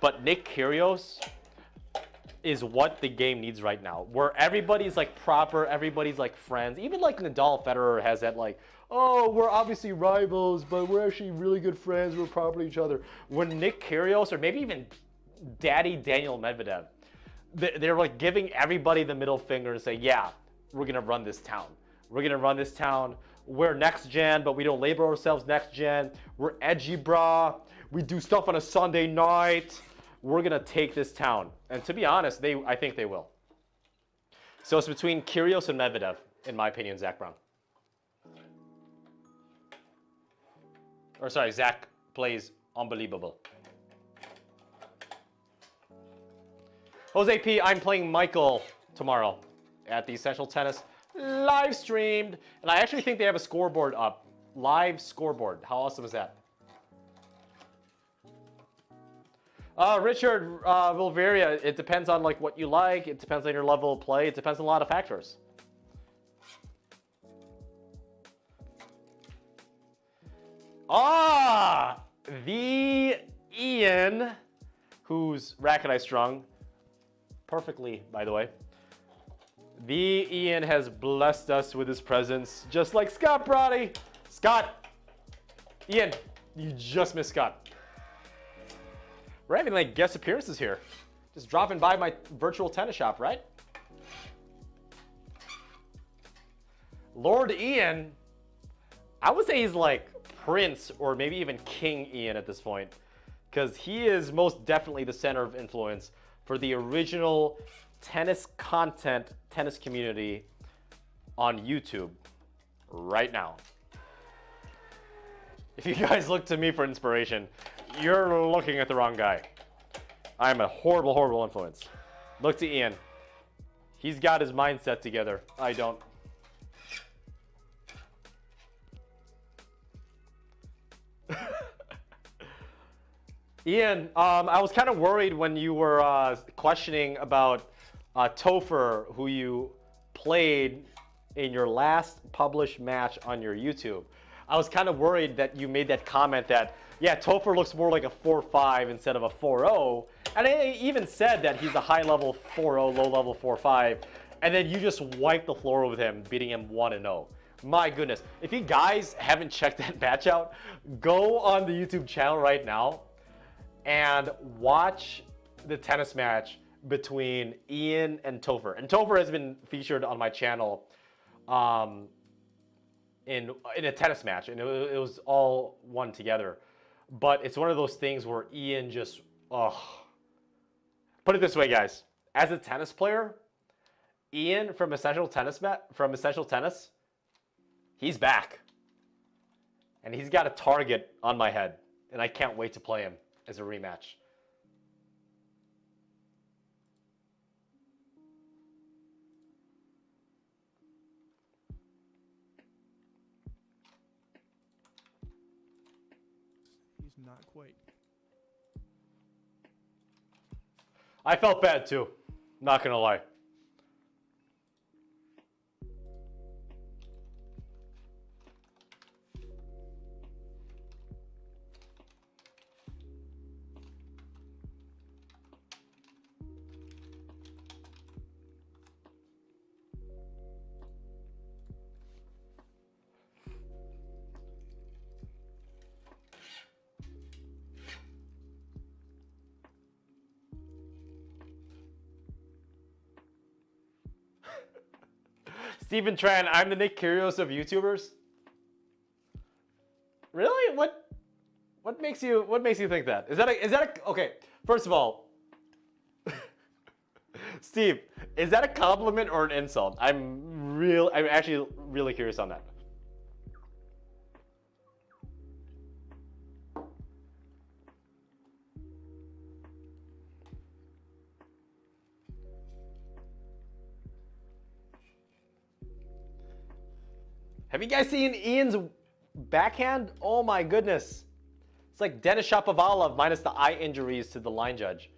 but Nick Kyrgios is what the game needs right now, where everybody's like proper, everybody's like friends. Even like Nadal, Federer has that like, oh, we're obviously rivals, but we're actually really good friends. We're proper to each other. When Nick Kyrgios, or maybe even Daddy Daniel Medvedev, they're like giving everybody the middle finger and say, yeah, we're gonna run this town. We're gonna run this town. We're next gen, but we don't label ourselves next gen. We're edgy, brah. We do stuff on a Sunday night. We're gonna take this town. And to be honest, I think they will. So it's between Kyrgios and Medvedev, in my opinion, Zach Brown. Or sorry, Zach plays unbelievable. Jose P, I'm playing Michael tomorrow at the Essential Tennis live streamed. And I actually think they have a scoreboard up. Live scoreboard. How awesome is that? Richard Vilveria, it depends on like what you like. It depends on your level of play. It depends on a lot of factors. The Ian, whose racket I strung perfectly, by the way. The Ian has blessed us with his presence, just like Scott Brody. Scott, Ian, you just missed Scott. We're having like guest appearances here. Just dropping by my virtual tennis shop, right? Lord Ian, I would say he's like Prince or maybe even King Ian at this point, because he is most definitely the center of influence for the original tennis content, tennis community on YouTube right now. If you guys look to me for inspiration, you're looking at the wrong guy. I'm a horrible, horrible influence. Look to Ian. He's got his mindset together. I don't. Ian, I was kind of worried when you were questioning about Topher, who you played in your last published match on your YouTube. I was kind of worried that you made that comment that, yeah, Topher looks more like a 4-5 instead of a 4-0. And I even said that he's a high-level 4-0, low-level 4-5. And then you just wiped the floor with him, beating him 1-0. My goodness. If you guys haven't checked that match out, go on the YouTube channel right now and watch the tennis match between Ian and Topher. And Topher has been featured on my channel in a tennis match, and it was all one together. But it's one of those things where Ian just, Put it this way, guys. As a tennis player, Ian from Essential Tennis, he's back. And he's got a target on my head, and I can't wait to play him as a rematch. Not quite. I felt bad too, not gonna lie. Stephen Tran, I'm the Nick Kyrgios of YouTubers. Really? What makes you think that? Is that a okay? First of all, Steve, is that a compliment or an insult? I'm actually really curious on that. Have you guys seen Ian's backhand? Oh my goodness. It's like Denis Shapovalov minus the eye injuries to the line judge.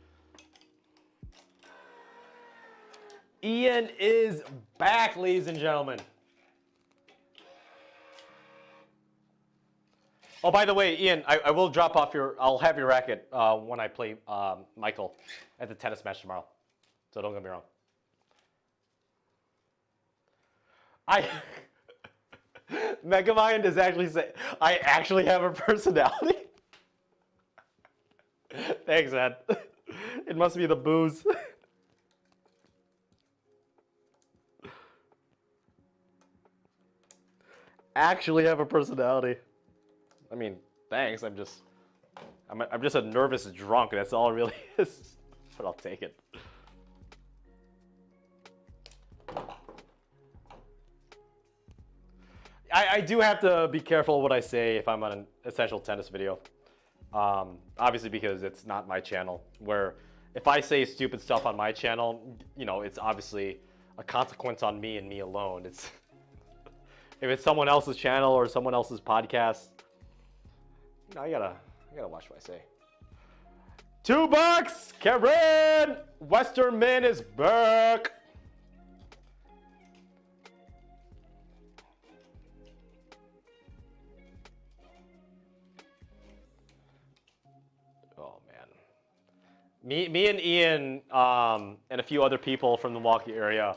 Ian is back, ladies and gentlemen. Oh, by the way, Ian, I will drop off I'll have your racket when I play Michael at the tennis match tomorrow. So don't get me wrong. Megamind is actually saying, I actually have a personality. Thanks, man. It must be the booze. Actually have a personality. I mean, thanks. I'm just a nervous drunk. That's all it really is. But I'll take it. I do have to be careful what I say if I'm on an Essential Tennis video. Obviously because it's not my channel. Where if I say stupid stuff on my channel, you know, it's obviously a consequence on me and me alone. It's if it's someone else's channel or someone else's podcast, you know, I gotta watch what I say. $2. Karen, Westerman is back. Oh man, me and Ian and a few other people from the Milwaukee area,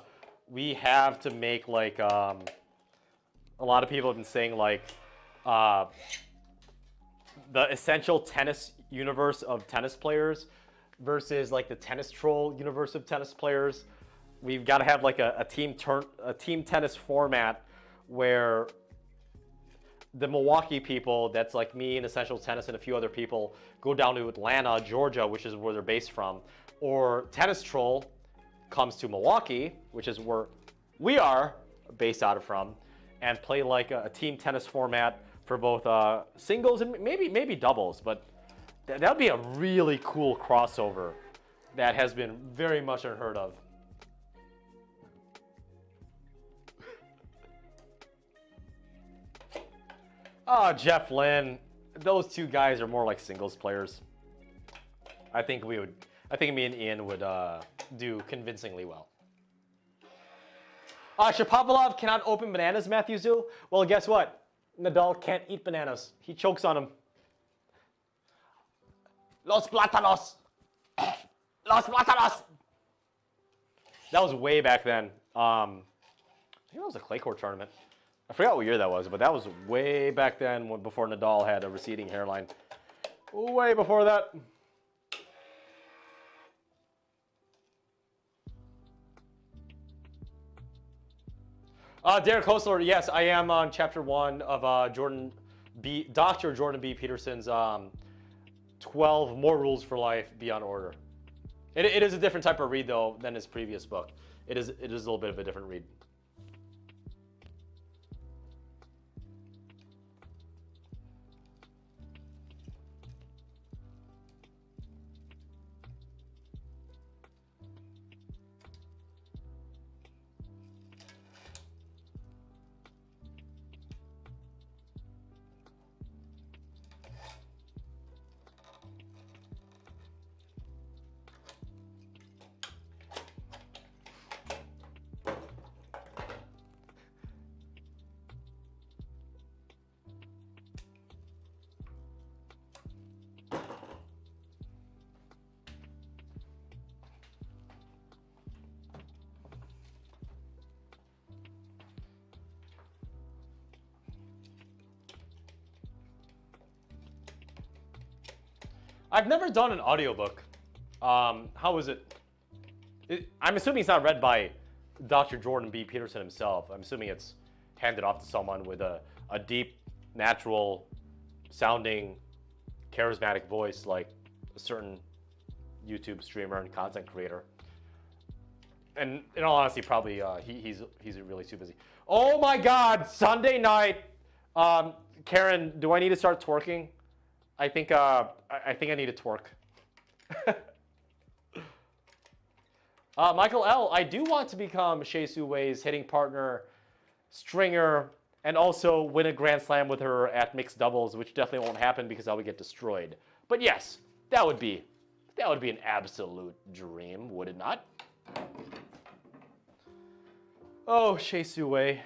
we have to make like a lot of people have been saying like the essential tennis universe of tennis players versus like the tennis troll universe of tennis players. We've got to have like a team tennis format where the Milwaukee people, that's like me and Essential Tennis and a few other people, go down to Atlanta, Georgia, which is where they're based from, or Tennis Troll comes to Milwaukee, which is where we are based out of from, and play like a team tennis format for both singles and maybe doubles. But that would be a really cool crossover that has been very much unheard of. Oh, Jeff Lynn. Those two guys are more like singles players. I think me and Ian would do convincingly well. Shapovalov cannot open bananas, Matthew Zoo. Well, guess what? Nadal can't eat bananas. He chokes on them. Los plátanos. Los plátanos. That was way back then. I think that was a clay court tournament. I forgot what year that was, but that was way back then before Nadal had a receding hairline. Way before that. Derek Hostler, yes, I am on chapter 1 of Dr. Jordan B. Peterson's 12 More Rules for Life Beyond Order. It is a different type of read, though, than his previous book. It is a little bit of a different read. I've never done an audiobook. How is it? I'm assuming it's not read by Dr. Jordan B. Peterson himself. I'm assuming it's handed off to someone with a deep, natural sounding, charismatic voice like a certain YouTube streamer and content creator. And in all honesty, probably he's really too busy. Oh my God, Sunday night. Karen, do I need to start twerking? I think I need to twerk. Michael L., I do want to become Shea Su Wei's hitting partner, stringer, and also win a Grand Slam with her at mixed doubles, which definitely won't happen because I would get destroyed. But yes, that would be an absolute dream, would it not? Oh, Shea Su Wei.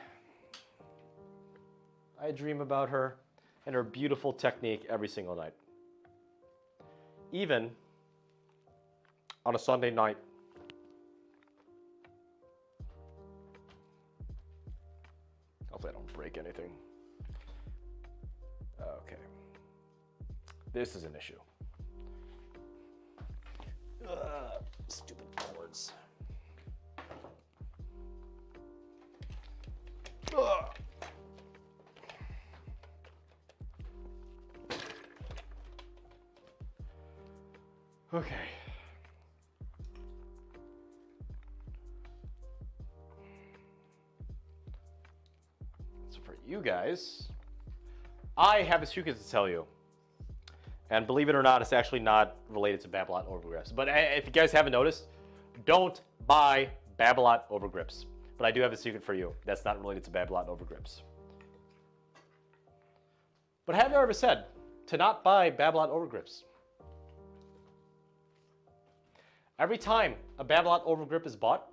I dream about her and her beautiful technique every single night. Even on a Sunday night. Hopefully I don't break anything. Okay. This is an issue. Stupid cords. Okay. So for you guys, I have a secret to tell you. And believe it or not, it's actually not related to Babolat overgrips. But if you guys haven't noticed, don't buy Babolat overgrips. But I do have a secret for you that's not related to Babolat overgrips. But have you ever said to not buy Babolat overgrips? Every time a Babolat overgrip is bought,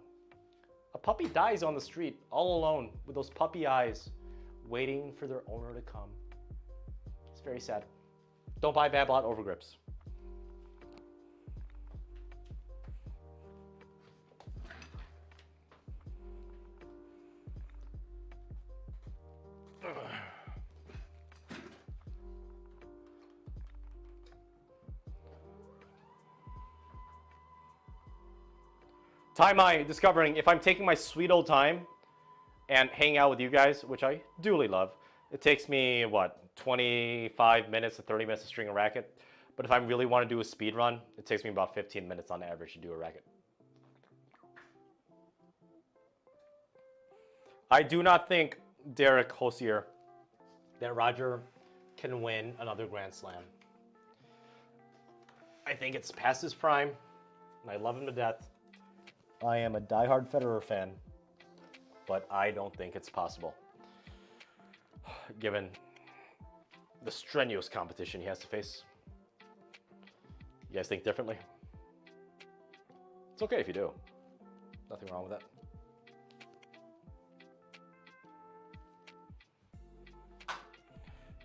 a puppy dies on the street all alone with those puppy eyes waiting for their owner to come. It's very sad. Don't buy Babolat overgrips. Time I discovering if I'm taking my sweet old time and hanging out with you guys, which I duly love, it takes me, what, 25 minutes to 30 minutes to string a racket. But if I really want to do a speed run, it takes me about 15 minutes on average to do a racket. I do not think, Derek Hosier, that Roger can win another Grand Slam. I think it's past his prime, and I love him to death. I am a diehard Federer fan, but I don't think it's possible, given the strenuous competition he has to face. You guys think differently? It's okay if you do. Nothing wrong with that.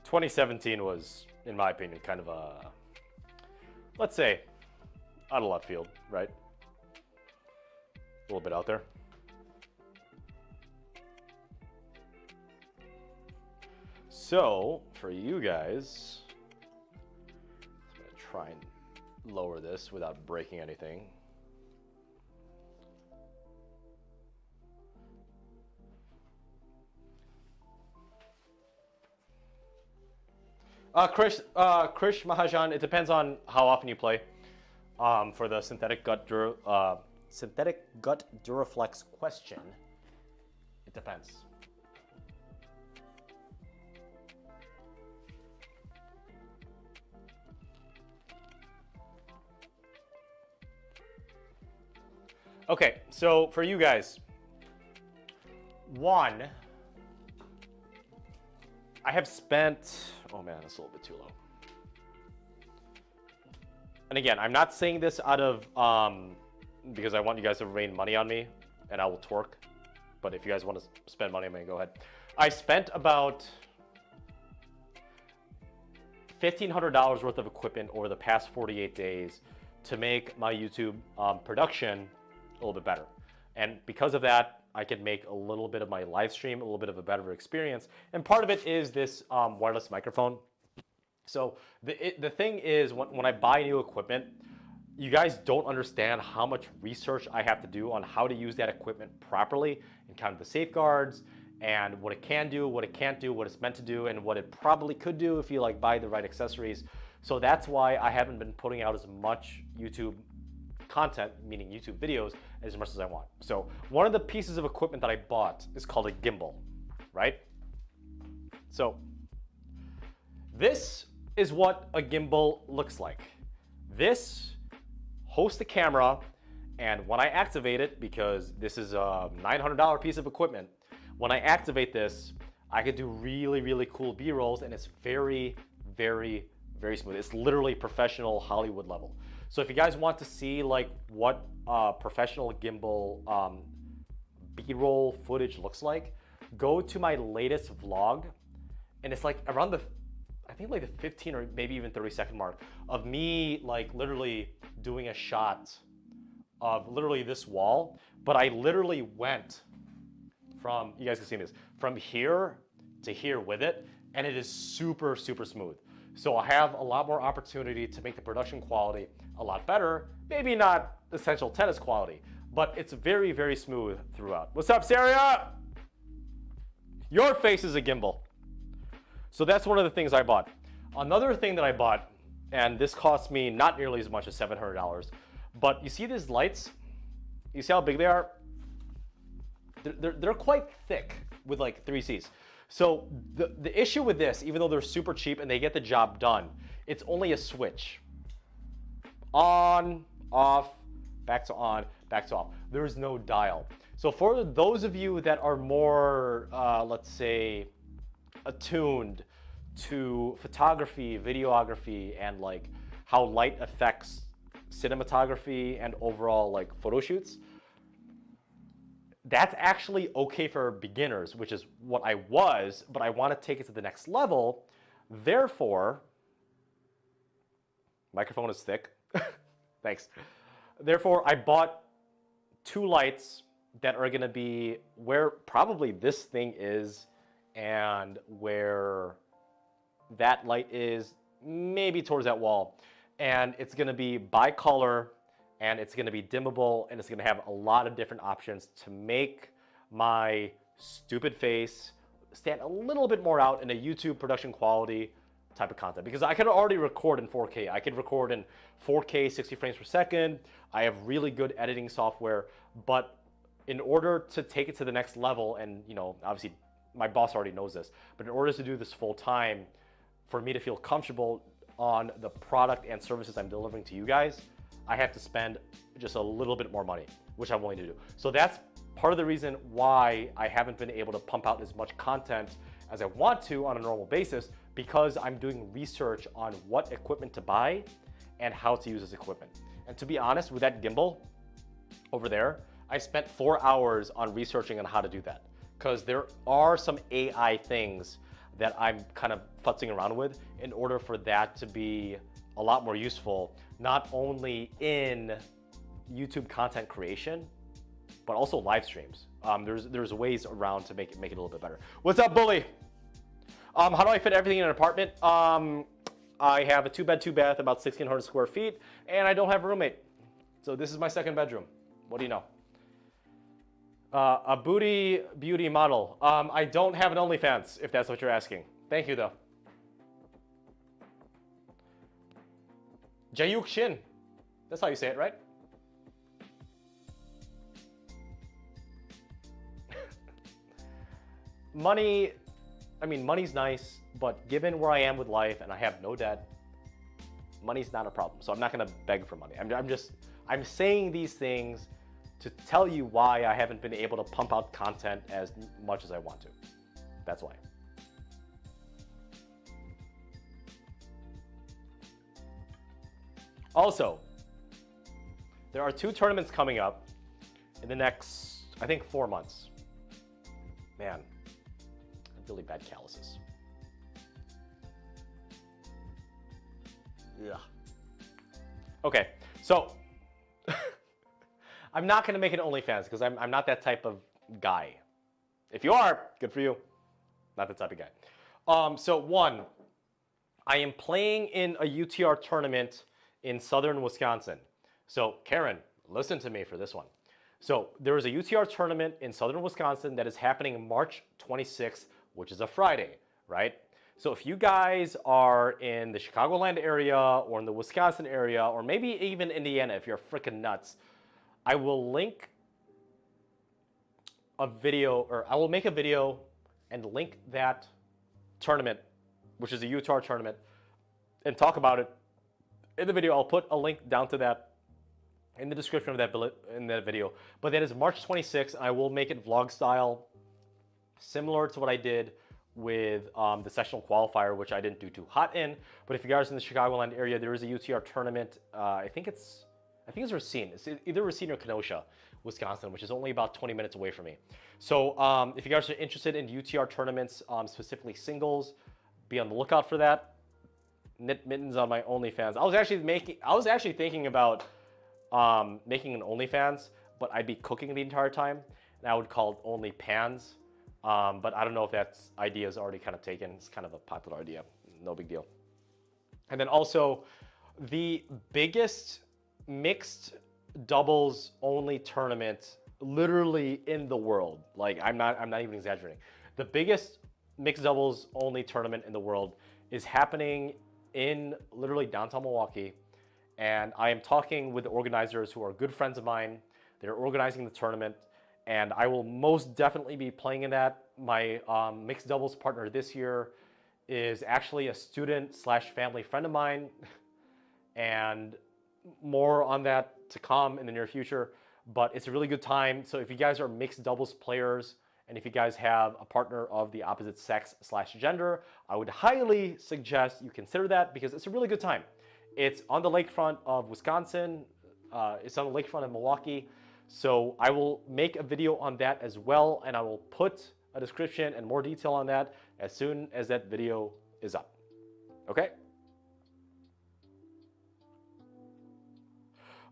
"2017 was, in my opinion, kind of a, let's say, out of left field, right? A little bit out there. So, for you guys, I'm going to try and lower this without breaking anything. Krish Mahajan, it depends on how often you play. For the synthetic gut Duraflex question, it depends. Okay, so for you guys, one, I have spent, oh man, that's a little bit too low. And again, I'm not saying this out of, because I want you guys to rain money on me, and I will torque. But if you guys want to spend money on me, go ahead. I spent about $1,500 worth of equipment over the past 48 days to make my YouTube production a little bit better. And because of that, I can make a little bit of my live stream a little bit of a better experience. And part of it is this wireless microphone. So the thing is, when I buy new equipment, you guys don't understand how much research I have to do on how to use that equipment properly and kind of the safeguards and what it can do, what it can't do, what it's meant to do, and what it probably could do if you like buy the right accessories. So that's why I haven't been putting out as much YouTube content, meaning YouTube videos, as much as I want. So one of the pieces of equipment that I bought is called a gimbal, right? So this is what a gimbal looks like. This hosts the camera, and when I activate it, because this is a $900 piece of equipment, when I activate this, I can do really, really cool B-rolls, and it's very, very, very smooth. It's literally professional Hollywood level. So if you guys want to see like what professional gimbal B-roll footage looks like, go to my latest vlog, and it's like around the, I think like the 15 or maybe even 30-second mark of me like literally doing a shot of literally this wall, but I literally went from, you guys can see this, from here to here with it, and it is super, super smooth. So I have a lot more opportunity to make the production quality a lot better. Maybe not essential tennis quality, but it's very, very smooth throughout. What's up, Saria? Your face is a gimbal. So that's one of the things I bought. Another thing that I bought, and this cost me not nearly as much as $700, but you see these lights? You see how big they are? They're quite thick with like 3 Cs. So the issue with this, even though they're super cheap and they get the job done, it's only a switch. On, off, back to on, back to off. There is no dial. So for those of you that are more, let's say, attuned to photography, videography, and like how light affects cinematography and overall like photo shoots, that's actually okay for beginners, which is what I was, but I want to take it to the next level. Therefore, microphone is thick. Thanks. Therefore, I bought 2 lights that are going to be where probably this thing is and where that light is, maybe towards that wall. And it's going to be bicolor, and it's going to be dimmable, and it's going to have a lot of different options to make my stupid face stand a little bit more out in a YouTube production quality type of content. Because I could already record in 4K. I could record in 4K 60 frames per second. I have really good editing software, but in order to take it to the next level, and you know, obviously my boss already knows this, but in order to do this full time, for me to feel comfortable on the product and services I'm delivering to you guys, I have to spend just a little bit more money, which I'm willing to do. So that's part of the reason why I haven't been able to pump out as much content as I want to on a normal basis, because I'm doing research on what equipment to buy and how to use this equipment. And to be honest, with that gimbal over there, I spent 4 hours on researching on how to do that, because there are some AI things that I'm kind of futzing around with in order for that to be a lot more useful, not only in YouTube content creation, but also live streams. There's ways around to make it a little bit better. What's up, Bully? How do I fit everything in an apartment? I have a 2-bed, 2-bath, about 1,600 square feet, and I don't have a roommate. So this is my second bedroom. What do you know? A booty beauty model. I don't have an OnlyFans, if that's what you're asking. Thank you, though. Jayuk Shin. That's how you say it, right? Money, I mean, money's nice, but given where I am with life and I have no debt, money's not a problem. So I'm not gonna beg for money. I'm saying these things to tell you why I haven't been able to pump out content as much as I want to. That's why. Also, there are 2 tournaments coming up in the next, I think, 4 months. Man, I have really bad calluses. Yeah. Okay, so I'm not gonna make an OnlyFans because I'm not that type of guy. If you are, good for you. Not the type of guy. So 1, I am playing in a UTR tournament in southern Wisconsin. So Karen, listen to me for this one. So there is a UTR tournament in southern Wisconsin that is happening March 26th, which is a Friday, right? So if you guys are in the Chicagoland area or in the Wisconsin area, or maybe even Indiana if you're freaking nuts, I will link a video, or I will make a video and link that tournament, which is a UTR tournament, and talk about it in the video. I'll put a link down to that in the description of that video. But that is March 26th. I will make it vlog style, similar to what I did with the sessional qualifier, which I didn't do too hot in. But if you guys are in the Chicagoland area, there is a UTR tournament. I think it's Racine. It's either Racine or Kenosha, Wisconsin, which is only about 20 minutes away from me. So if you guys are interested in UTR tournaments, specifically singles, be on the lookout for that. Knit mittens on my OnlyFans. I was actually thinking about making an OnlyFans, but I'd be cooking the entire time, and I would call it OnlyPans. But I don't know if that idea is already kind of taken. It's kind of a popular idea. No big deal. And then also, the biggest mixed doubles only tournament literally in the world. Like I'm not even exaggerating. The biggest mixed doubles only tournament in the world is happening in literally downtown Milwaukee. And I am talking with the organizers who are good friends of mine. They're organizing the tournament, and I will most definitely be playing in that. My mixed doubles partner this year is actually a student / family friend of mine, and more on that to come in the near future. But it's a really good time. So if you guys are mixed doubles players, and if you guys have a partner of the opposite sex / gender, I would highly suggest you consider that, because it's a really good time. It's on the lakefront of Wisconsin. It's on the lakefront of Milwaukee. So I will make a video on that as well, and I will put a description and more detail on that as soon as that video is up. Okay?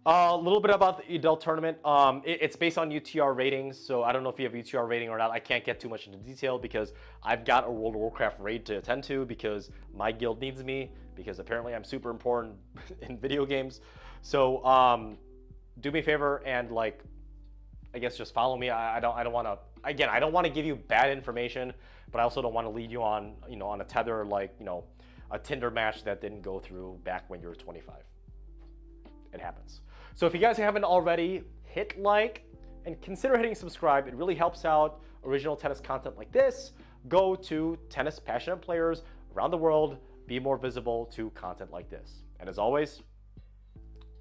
A little bit about the adult tournament. It's based on UTR ratings, so I don't know if you have UTR rating or not. I can't get too much into detail because I've got a World of Warcraft raid to attend to because my guild needs me, because apparently I'm super important in video games. So do me a favor and like, I guess just follow me. I don't want to, again, I don't want to give you bad information, but I also don't want to lead you on, on a tether like, a Tinder match that didn't go through back when you were 25. It happens. So if you guys haven't already, hit like and consider hitting subscribe. It really helps out original tennis content like this go to tennis passionate players around the world, be more visible to content like this. And as always,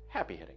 happy hitting.